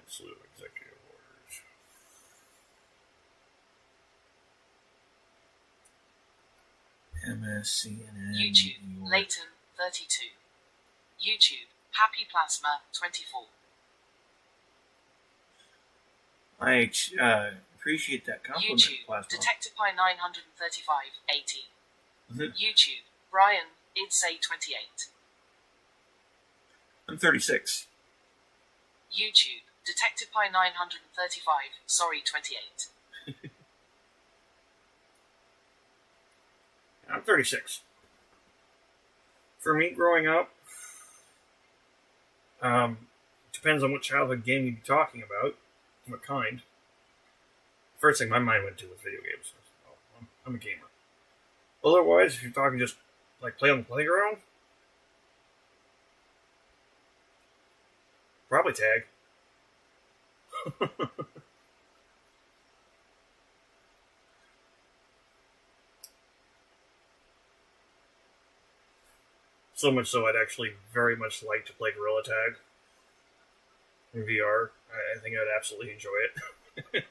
Speaker 1: Slew of executive orders. MSCNN.
Speaker 9: YouTube. Leighton, 32. YouTube, Happy Plasma 24.
Speaker 1: I appreciate that compliment,
Speaker 9: YouTube,
Speaker 1: Plasma.
Speaker 9: Detective Pie 935 18.
Speaker 1: Mhm.
Speaker 9: YouTube, Brian, Idsay 28.
Speaker 1: I'm 36.
Speaker 9: YouTube, Detective Pie 935, sorry 28.
Speaker 1: I'm 36. For me, growing up, depends on what childhood game you'd be talking about, what kind. First thing my mind went to was video games. Oh, I'm a gamer. Otherwise, if you're talking just like play on the playground, probably tag. So much so, I'd actually very much like to play Gorilla Tag in VR. I think I'd absolutely enjoy it.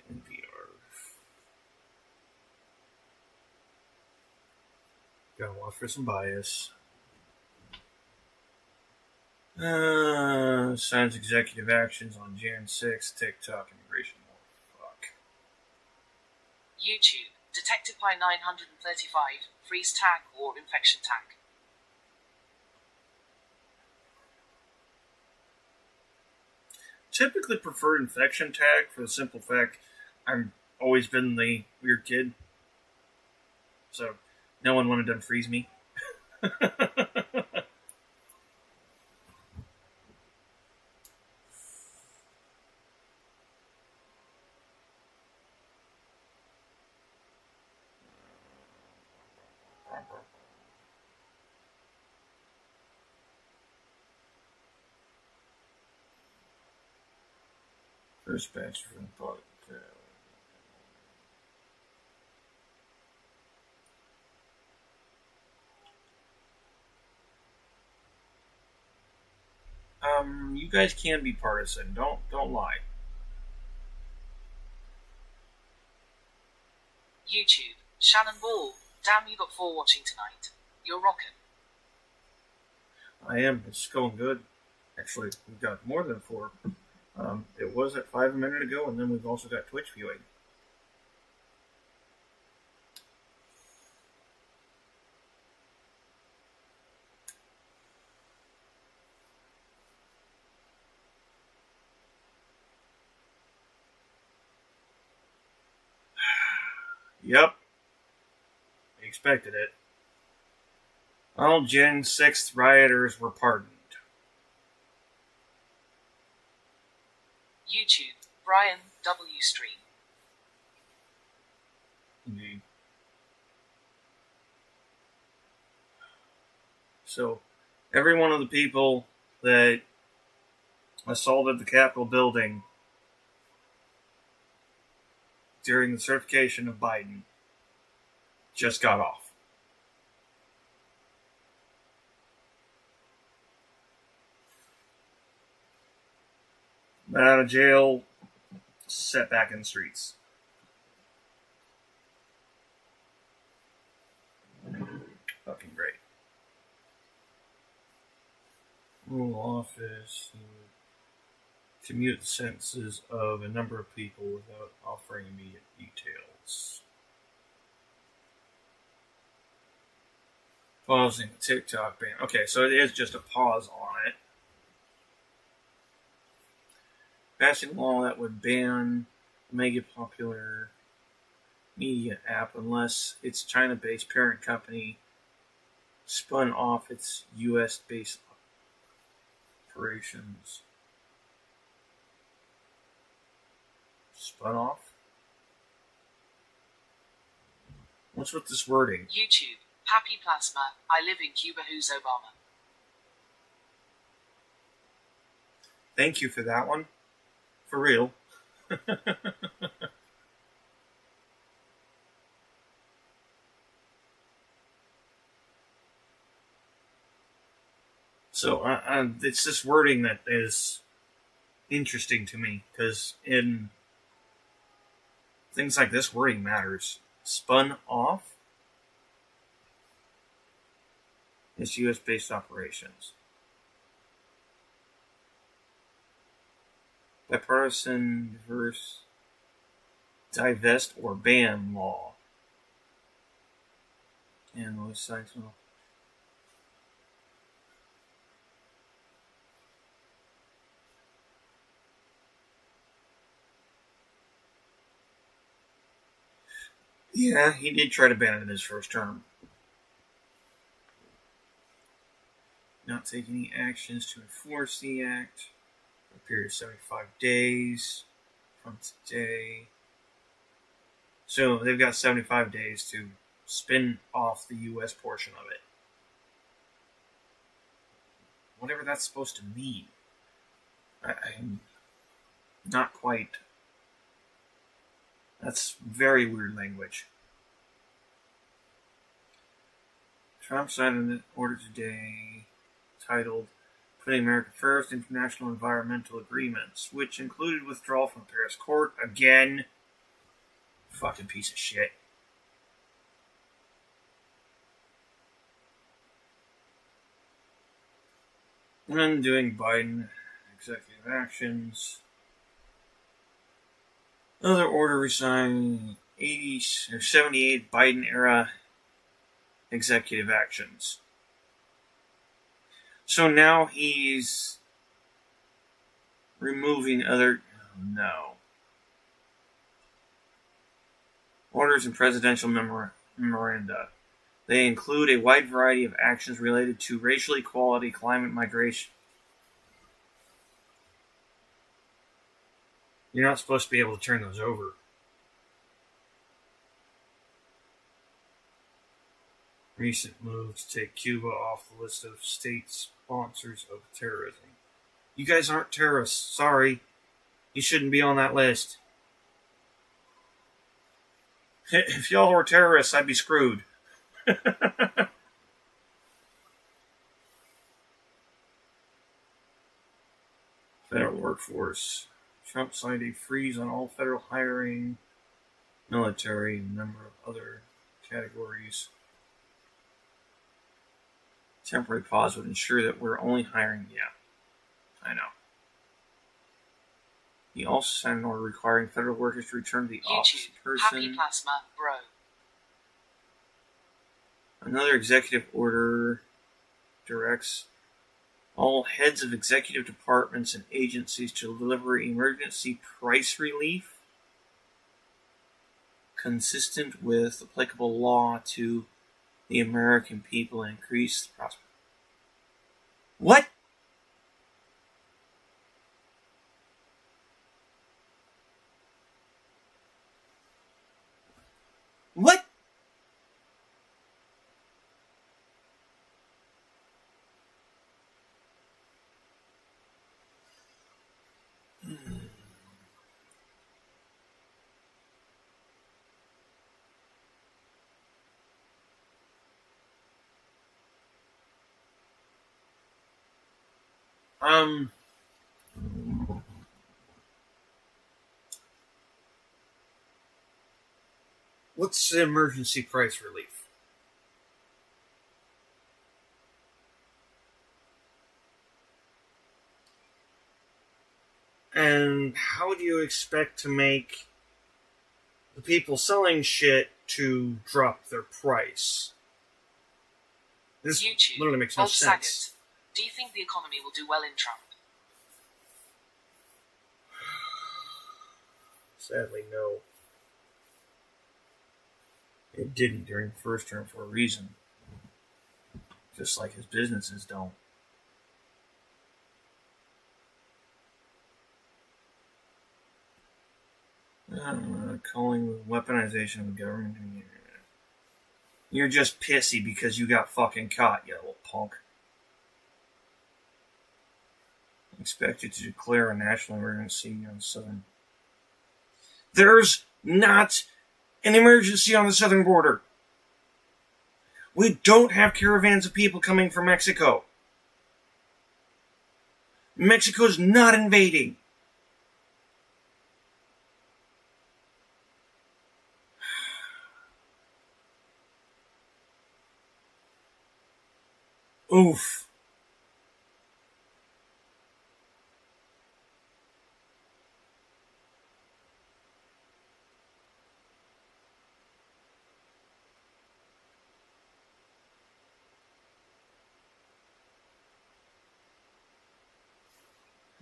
Speaker 1: In VR. Gotta watch for some bias. Signs executive actions on Jan 6, TikTok immigration law. Fuck.
Speaker 9: YouTube, Detective Pie 935, freeze tag or infection tag.
Speaker 1: Typically prefer infection tag for the simple fact I've always been the weird kid. So no one wanted to unfreeze me. First batch from the product. You guys can be partisan. Don't lie.
Speaker 9: YouTube, Shannon Ball, damn you got 4 watching tonight. You're rockin'.
Speaker 1: I am. It's going good. Actually, we've got more than 4. It was at 5 a minute ago, and then we've also got Twitch viewing. Yep. I expected it. All Gen 6 rioters were pardoned.
Speaker 9: YouTube, Brian W. Stream.
Speaker 1: Indeed. So, every one of the people that assaulted the Capitol building during the certification of Biden just got off. Out of jail, set back in the streets. Fucking great. Rule office to mute the sentences of a number of people without offering immediate details. Pausing the TikTok ban. Okay, so it is just a pause on it. Passing a law that would ban a mega popular media app unless its China-based parent company spun off its US-based operations. Spun off? What's with this wording?
Speaker 9: YouTube, Happy Plasma, I live in Cuba, who's Obama?
Speaker 1: Thank you for that one. For real. So it's this wording that is interesting to me, because in things like this, wording matters. spun off its U.S.-based operations. Bipartisan, diverse, divest or ban law. And Louis Seinfeld. Yeah, he did try to ban it in his first term. Not take any actions to enforce the act for a period of 75 days from today. So they've got 75 days to spin off the U.S. portion of it. Whatever that's supposed to mean. I'm not quite. That's very weird language. Trump signed an order today titled Putting America First, International Environmental Agreements, which included withdrawal from the Paris Accord. Again. Fucking piece of shit. Undoing Biden executive actions. Another order resigning 78 Biden-era executive actions. So now he's removing other... Oh, no. Orders and presidential memoranda. They include a wide variety of actions related to racial equality, climate, migration. You're not supposed to be able to turn those over. Recent moves to take Cuba off the list of state sponsors of terrorism. You guys aren't terrorists. Sorry. You shouldn't be on that list. If y'all were terrorists, I'd be screwed. Federal workforce. Trump signed a freeze on all federal hiring, military, and a number of other categories. Temporary pause would ensure that we're only hiring. Yeah, I know. He also signed an order requiring federal workers to return to the office in person.
Speaker 9: Happy Plasma, bro.
Speaker 1: Another executive order directs all heads of executive departments and agencies to deliver emergency price relief consistent with applicable law to the American people and increase the prosperity. What? What? What's emergency price relief? And how do you expect to make the people selling shit to drop their price? This
Speaker 9: YouTube,
Speaker 1: literally makes no
Speaker 9: Bob
Speaker 1: sense.
Speaker 9: Saget. Do you think the economy will do well in Trump?
Speaker 1: Sadly, no. It didn't during the first term for a reason. Just like his businesses don't. Calling the weaponization of the government. You're just pissy because you got fucking caught, you little punk. Expected to declare a national emergency on the southern. There's not an emergency on the southern border. We don't have caravans of people coming from Mexico. Mexico's not invading. Oof.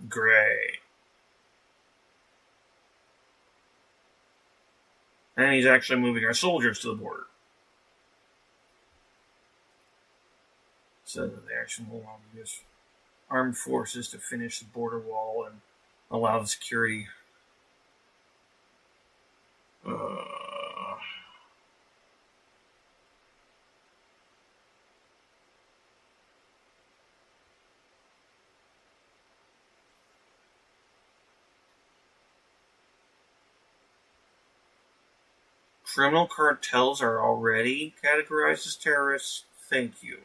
Speaker 1: Great. And he's actually moving our soldiers to the border. So that they actually will allow the U.S. armed forces to finish the border wall and allow the security. Criminal cartels are already categorized as terrorists. Thank you.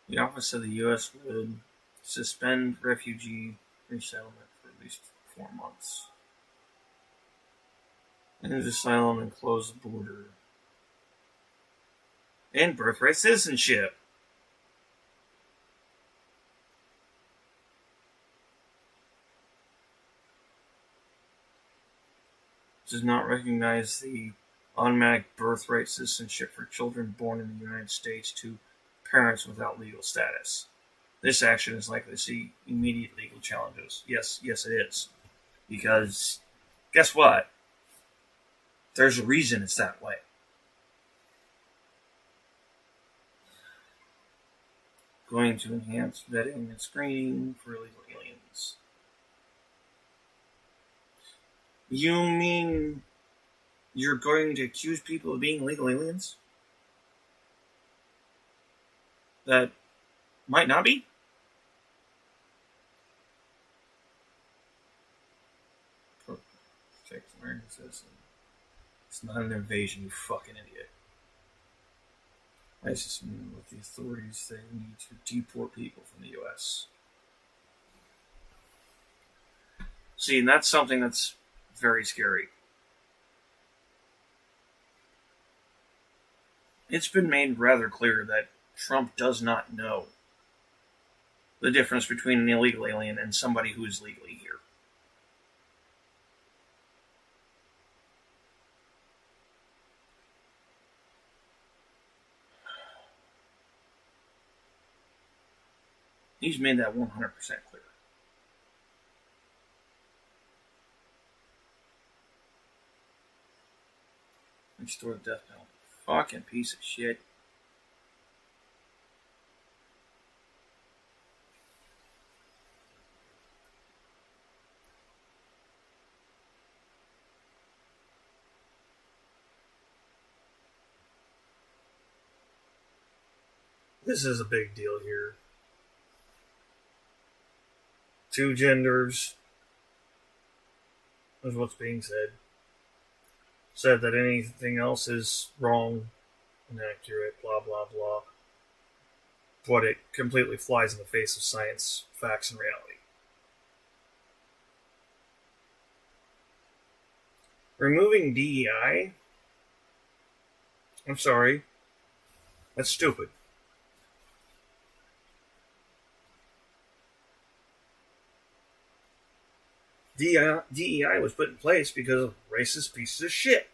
Speaker 1: The office of the U.S. would suspend refugee resettlement for at least 4 months. End asylum and close the border. And birthright citizenship. Does not recognize the automatic birthright citizenship for children born in the United States to parents without legal status. This action is likely to see immediate legal challenges. Yes, it is. Because, guess what? There's a reason it's that way. Going to enhance vetting and screening for illegal aliens. You mean you're going to accuse people of being illegal aliens? That might not be? Protect American citizens. It's not an invasion, you fucking idiot. ISIS meeting with the authorities, they need to deport people from the U.S. See, and that's something that's very scary. It's been made rather clear that Trump does not know the difference between an illegal alien and somebody who is legally here. He's made that 100% clear. Restore the death penalty. Fucking piece of shit. This is a big deal here. 2 genders is what's being said. Said that anything else is wrong, inaccurate, blah, blah, blah. But it completely flies in the face of science, facts, and reality. Removing DEI? I'm sorry. That's stupid. DEI was put in place because of racist pieces of shit.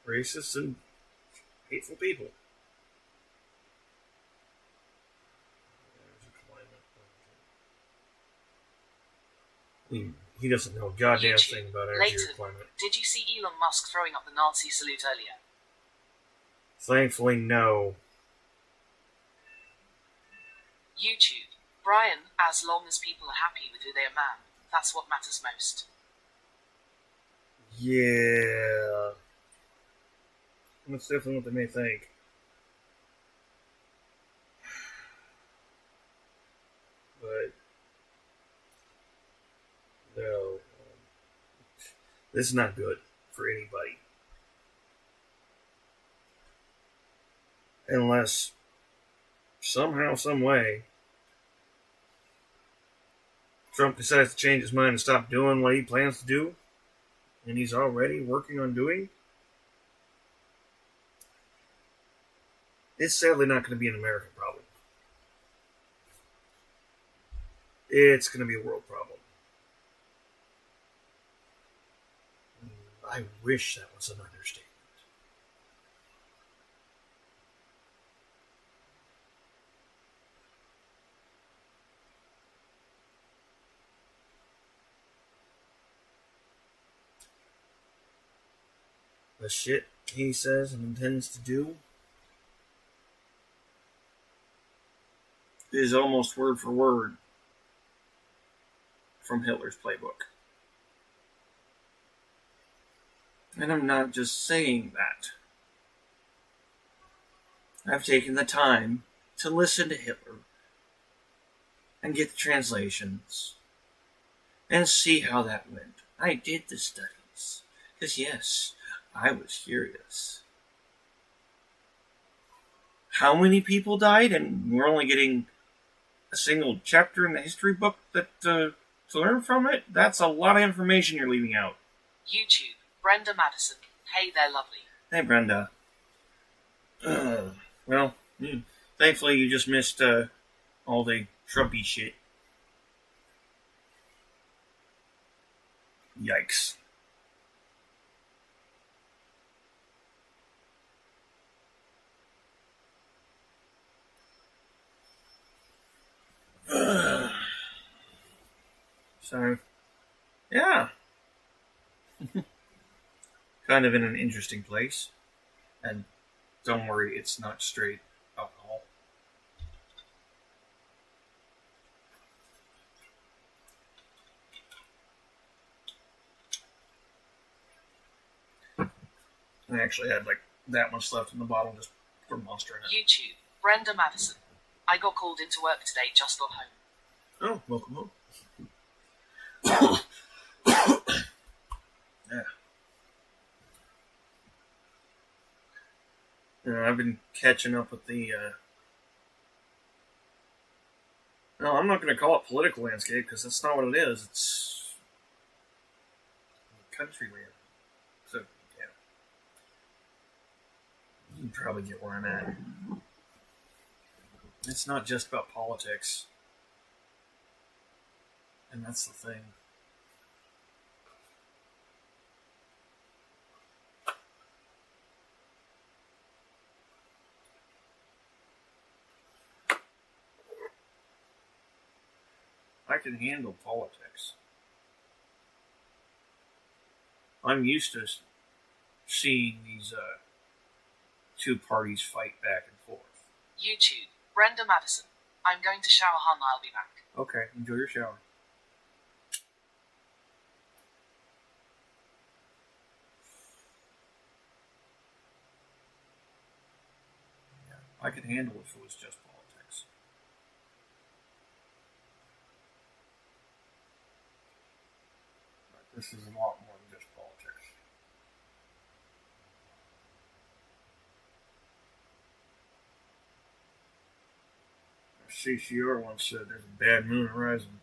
Speaker 1: Racist and hateful people. He doesn't know a goddamn thing about energy or climate.
Speaker 9: Did you see Elon Musk throwing up the Nazi salute earlier?
Speaker 1: Thankfully, no.
Speaker 9: YouTube. Brian, as long as people are happy with who they are, man, that's what matters most.
Speaker 1: Yeah. That's definitely what they may think. But no. This is not good for anybody. Unless somehow, some way, Trump decides to change his mind and stop doing what he plans to do, and he's already working on doing, it's sadly not going to be an American problem. It's going to be a world problem. I wish that was an understatement. The shit he says and intends to do is almost word for word from Hitler's playbook. And I'm not just saying that. I've taken the time to listen to Hitler and get the translations and see how that went. I did the studies. Because yes, I was curious. How many people died? And we're only getting a single chapter in the history book that to learn from it? That's a lot of information you're leaving out.
Speaker 9: YouTube, Brenda Madison. Hey there, lovely.
Speaker 1: Hey, Brenda. Well, thankfully you just missed all the Trumpy shit. Yikes. So, yeah. Kind of in an interesting place. And don't worry, it's not straight alcohol. I actually had like that much left in the bottle just for Monster in it.
Speaker 9: YouTube, Brenda Madison. I got called into work today, just got home.
Speaker 1: Oh, welcome home. Yeah. I've been catching up with the no, I'm not going to call it political landscape because that's not what it is. It's country land. So, yeah. You can probably get where I'm at. It's not just about politics. And that's the thing. I can handle politics. I'm used to seeing these two parties fight back and forth.
Speaker 9: YouTube, Brenda Madison. I'm going to shower, hon. I'll be back.
Speaker 1: Okay, enjoy your shower. Yeah, I could handle it if it was just politics. But this is a lot more than just politics. CCR once said there's a bad moon horizon.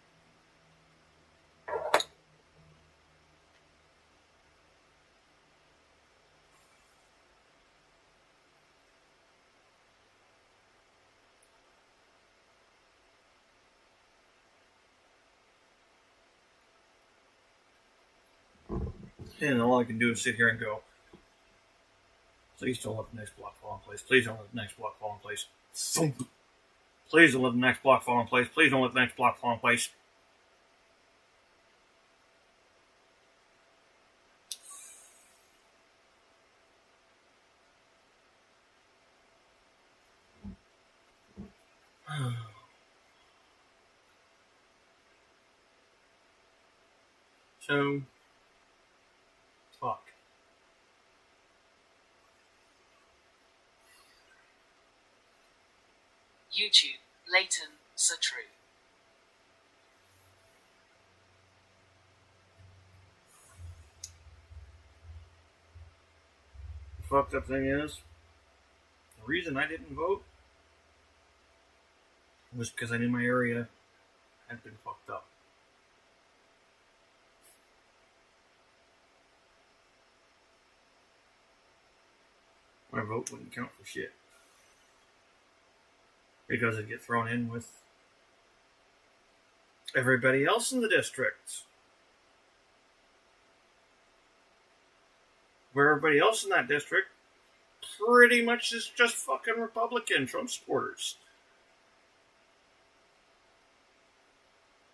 Speaker 1: And all I can do is sit here and go, please don't let the next block fall in place. Please don't let the next block fall in place. Thump. Please don't let the next block fall in place. Please don't let the next block fall in place. So, talk.
Speaker 9: YouTube, Leighton, Satru.
Speaker 1: The fucked up thing is, the reason I didn't vote was because I knew my area had been fucked up. My vote wouldn't count for shit. Because it'd get thrown in with everybody else in the district. Where everybody else in that district pretty much is just fucking Republican Trump supporters.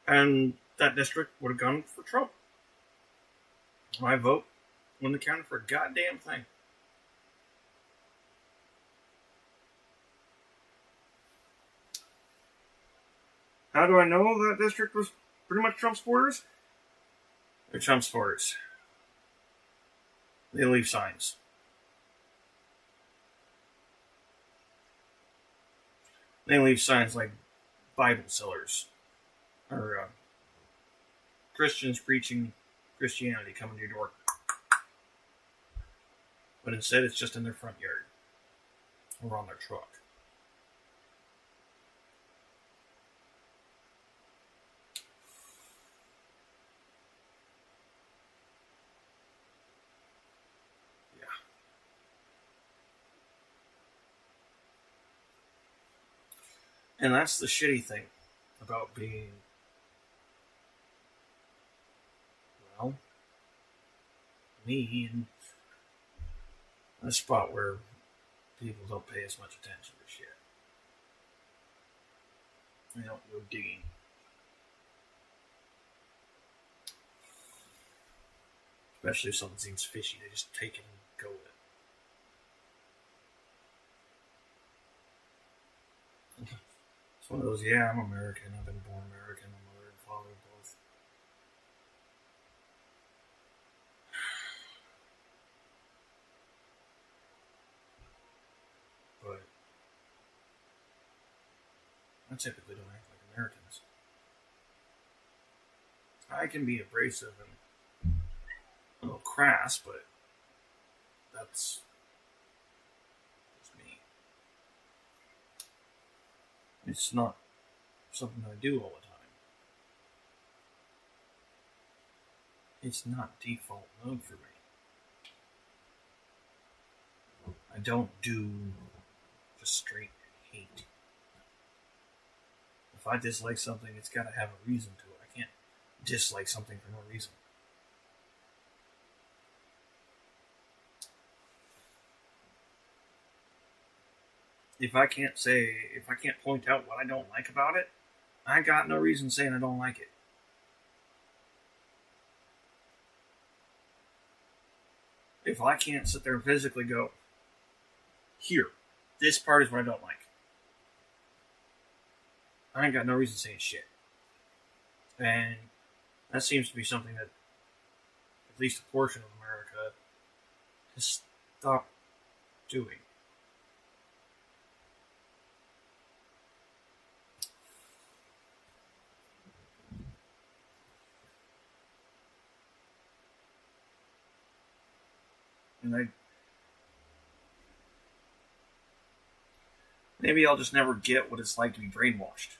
Speaker 1: And that district would have gone for Trump. My vote wouldn't have counted for a goddamn thing. How do I know that district was pretty much Trump supporters? They're Trump supporters. They leave signs. They leave signs like Bible sellers. Or Christians preaching Christianity coming to your door. But instead it's just in their front yard. Or on their truck. And that's the shitty thing about being, well, me in a spot where people don't pay as much attention to shit. They don't go digging. Especially if something seems fishy, they just take it and go with it. It's one of those, yeah, I'm American, I've been born American, my mother and father both. But I typically don't act like Americans. I can be abrasive and a little crass, but that's me. It's not something I do all the time. It's not default mode for me. I don't do just straight hate. If I dislike something, it's got to have a reason to it. I can't dislike something for no reason. If I can't point out what I don't like about it, I got no reason saying I don't like it. If I can't sit there and physically go, here, this part is what I don't like, I ain't got no reason saying shit. And that seems to be something that at least a portion of America has stopped doing. And maybe I'll just never get what it's like to be brainwashed.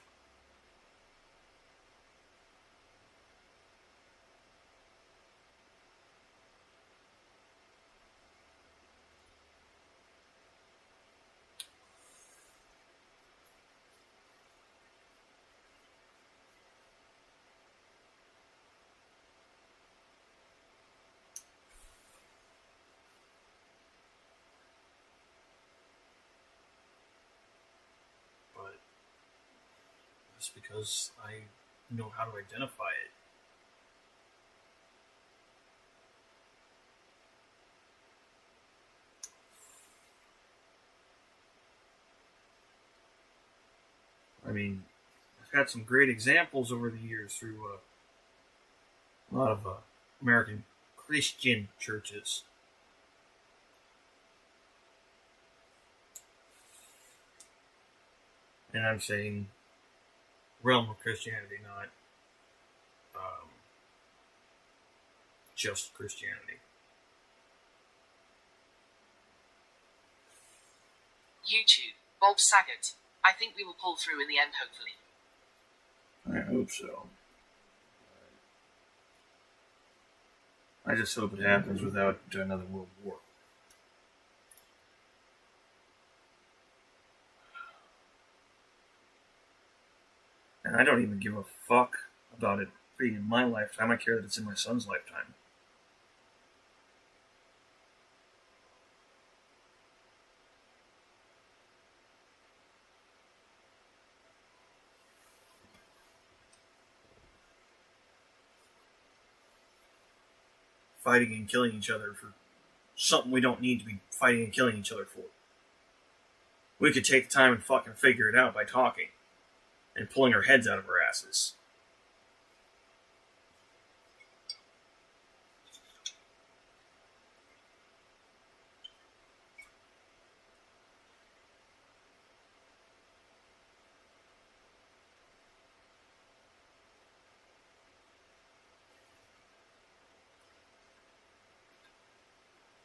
Speaker 1: Just because I know how to identify it. I mean, I've had some great examples over the years through a lot of American Christian churches. And I'm saying realm of Christianity, not just Christianity.
Speaker 9: YouTube, Bob Saget. I think we will pull through in the end, hopefully.
Speaker 1: I hope so. I just hope it happens without another world war. And I don't even give a fuck about it being in my lifetime. I care that it's in my son's lifetime. Fighting and killing each other for something we don't need to be fighting and killing each other for. We could take time and fucking figure it out by talking and pulling our heads out of our asses.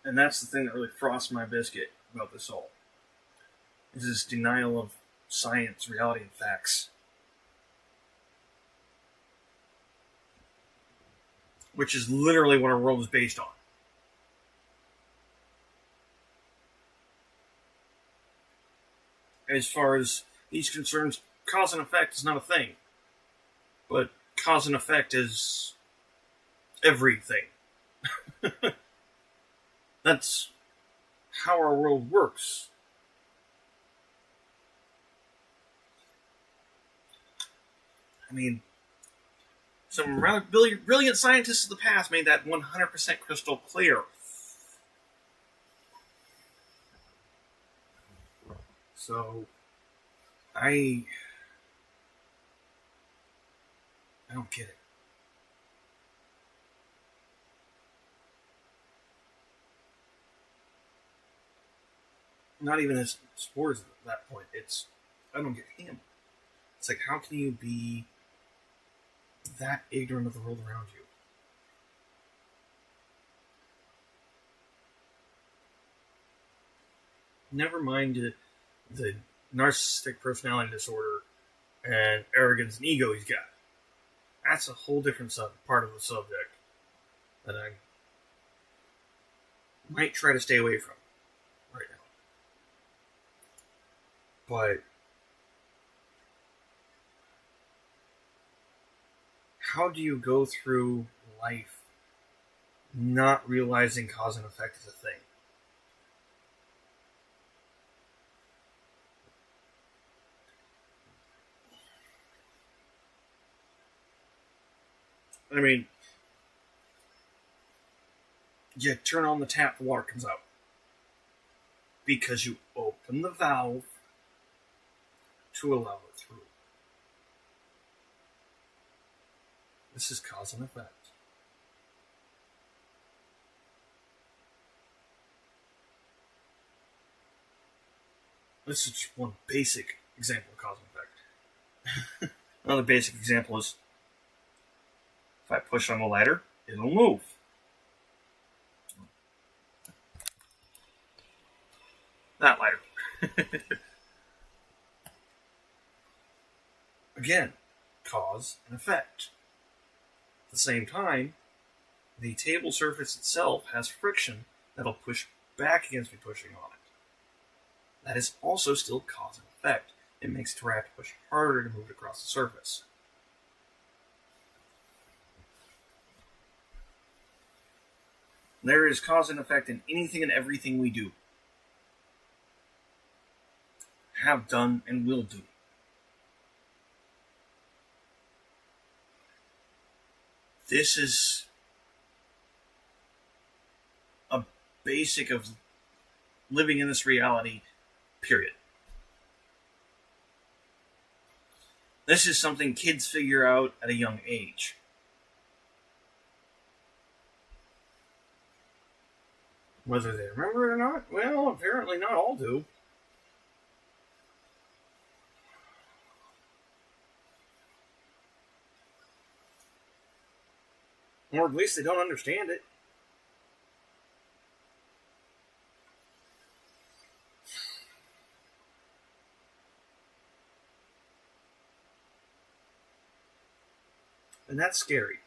Speaker 1: And that's the thing that really frosts my biscuit about this all. Is this denial of science, reality, and facts. Which is literally what our world is based on. As far as these concerns, cause and effect is not a thing. But cause and effect is everything. That's how our world works. I mean, some rather brilliant scientists of the past made that 100% crystal clear. So, I don't get it. Not even as sports at that point. I don't get him. It's like, how can you be that ignorant of the world around you? Never mind the narcissistic personality disorder and arrogance and ego he's got. That's a whole different part of the subject that I might try to stay away from right now. But how do you go through life not realizing cause and effect is a thing? I mean, you turn on the tap, the water comes out. Because you open the valve to allow it through. This is cause and effect. This is just one basic example of cause and effect. Another basic example is, if I push on the ladder, it'll move. That ladder. Again, cause and effect. At the same time, the table surface itself has friction that'll push back against me pushing on it. That is also still cause and effect. It makes it where I have to push harder to move it across the surface. There is cause and effect in anything and everything we do, have done, and will do. This is a basic of living in this reality, period. This is something kids figure out at a young age. Whether they remember it or not, well, apparently not all do. Or at least they don't understand it. And that's scary.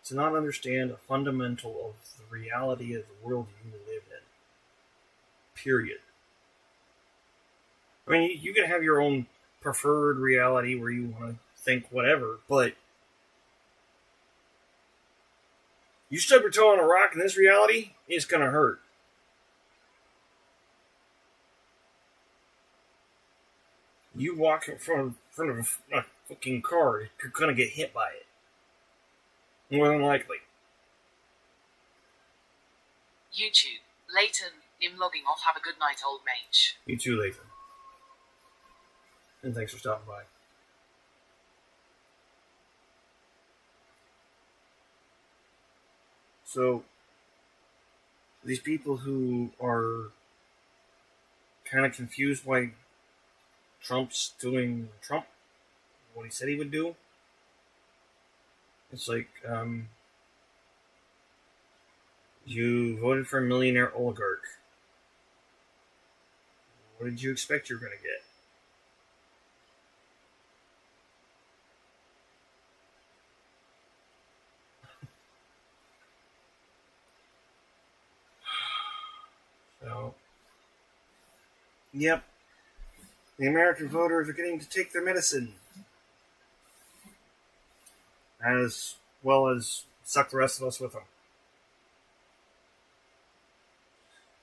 Speaker 1: To not understand a fundamental of the reality of the world you live in. Period. I mean, you can have your own preferred reality where you want to think whatever, but you stub your toe on a rock in this reality, it's going to hurt. You walk in front of a fucking car, you're going to get hit by it. More than likely.
Speaker 9: YouTube. Leighton, I'm logging off. Have a good night, old mage.
Speaker 1: You too, Lathan. And thanks for stopping by. So, these people who are kind of confused why Trump's doing Trump, what he said he would do, it's like, you voted for a millionaire oligarch. What did you expect you were going to get? So, yep. The American voters are getting to take their medicine. As well as suck the rest of us with them.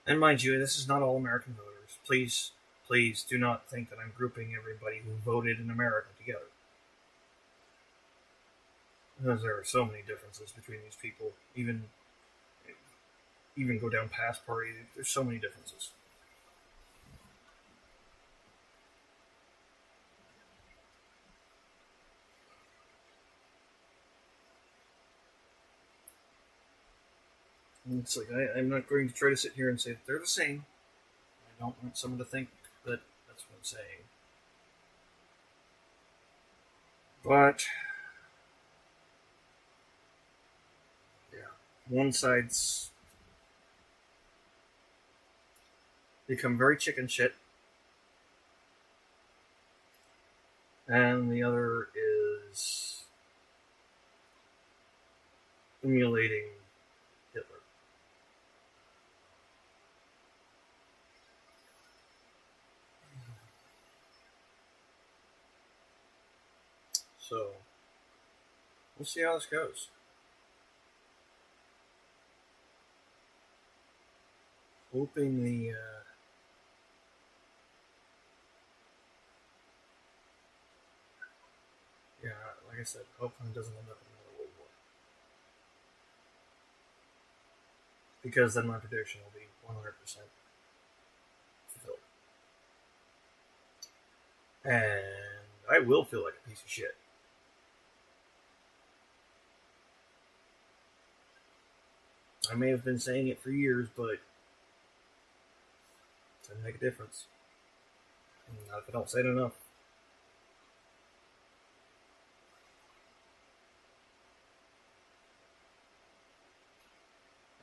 Speaker 1: And mind you, this is not all American voters. Please, please do not think that I'm grouping everybody who voted in America together. Because there are so many differences between these people. Even go down past party. There's so many differences. And it's like, I'm not going to try to sit here and say that they're the same. I don't want someone to think that that's what I'm saying. But, yeah, one side's become very chicken shit, and the other is emulating Hitler. So, we'll see how this goes. Hoping the like I said, hoping it doesn't end up in another World War. Because then my prediction will be 100% fulfilled. And I will feel like a piece of shit. I may have been saying it for years, but it doesn't make a difference. Not if I don't say it enough.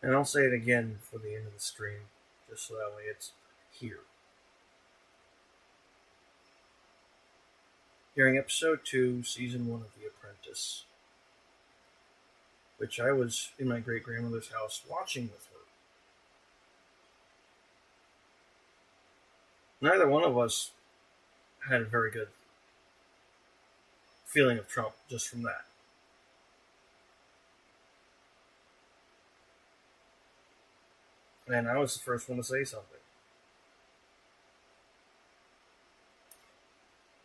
Speaker 1: And I'll say it again for the end of the stream, just so that way it's here. During episode 2, season 1 of The Apprentice, which I was in my great-grandmother's house watching with her. Neither one of us had a very good feeling of Trump just from that. And I was the first one to say something.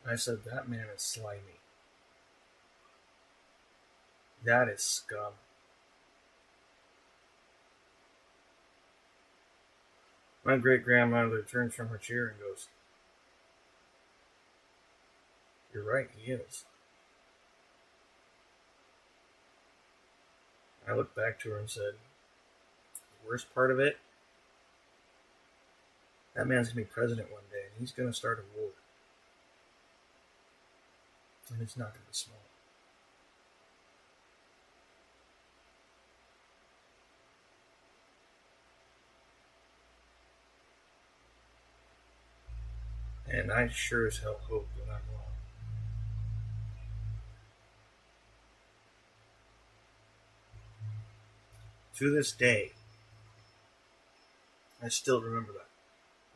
Speaker 1: I said, that man is slimy. That is scum. My great-grandmother turns from her chair and goes, "You're right, he is." I looked back to her and said, the worst part of it, that man's going to be president one day, and he's going to start a war. And it's not going to be small. And I sure as hell hope that I'm wrong. To this day, I still remember that.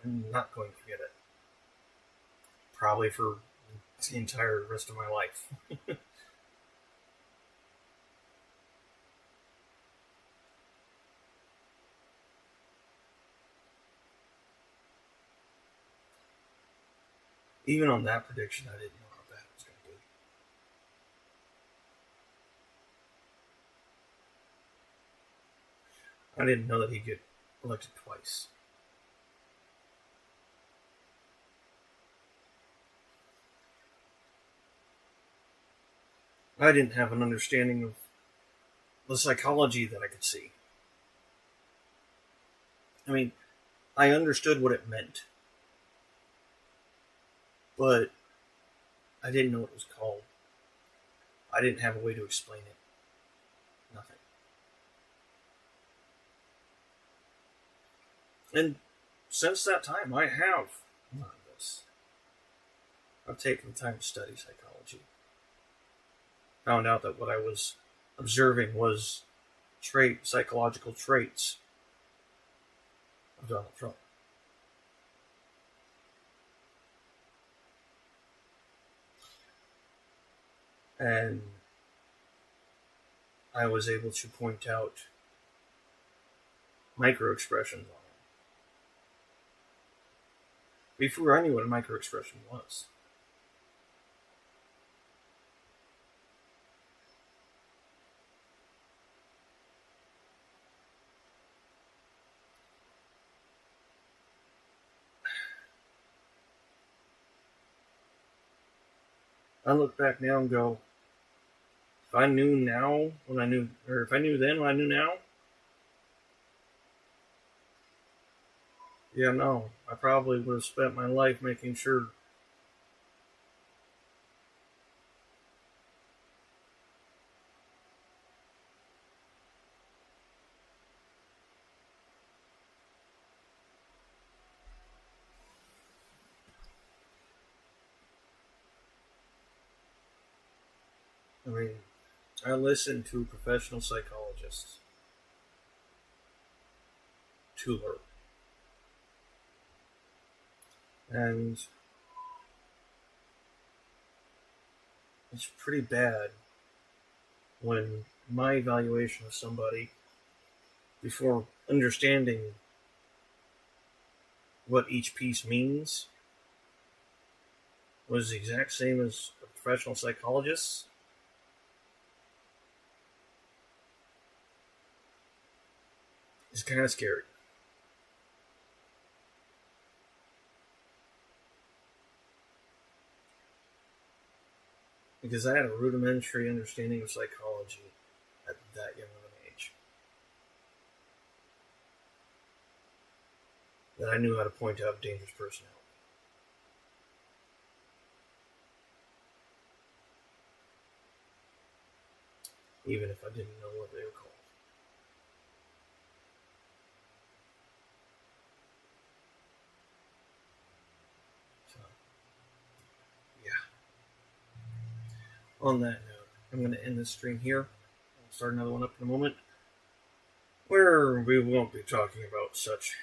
Speaker 1: I'm not going to forget it. Probably for the entire rest of my life. Even on that prediction, I didn't know how bad it was going to be. I didn't know that he'd get elected twice. I didn't have an understanding of the psychology that I could see. I mean, I understood what it meant, but I didn't know what it was called. I didn't have a way to explain it. Nothing. And since that time, I have learned this. I've taken the time to study psychology. Found out that what I was observing was psychological traits of Donald Trump. And I was able to point out micro-expressions on it. Before I knew what a micro-expression was. I look back now and go, if I knew now when I knew, or if I knew then when I knew now, yeah, no, I probably would have spent my life making sure I listened to professional psychologists to learn. And it's pretty bad when my evaluation of somebody, before understanding what each piece means, was the exact same as a professional psychologist's. It's kind of scary. Because I had a rudimentary understanding of psychology at that young of an age. That I knew how to point out dangerous personality. Even if I didn't know what they were called. On that note, I'm going to end this stream here. I'll start another one up in a moment, where we won't be talking about such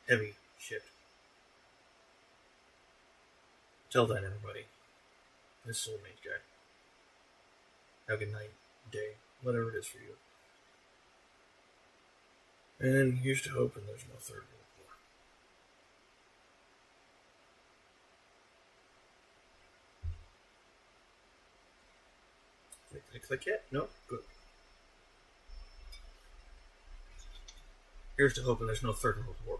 Speaker 1: heavy shit. Till then, everybody, this is Soulmate Guy. Have a good night, day, whatever it is for you. And here's to hoping there's no third World War. Did I click yet? No? Good. Here's to hoping there's no third World War.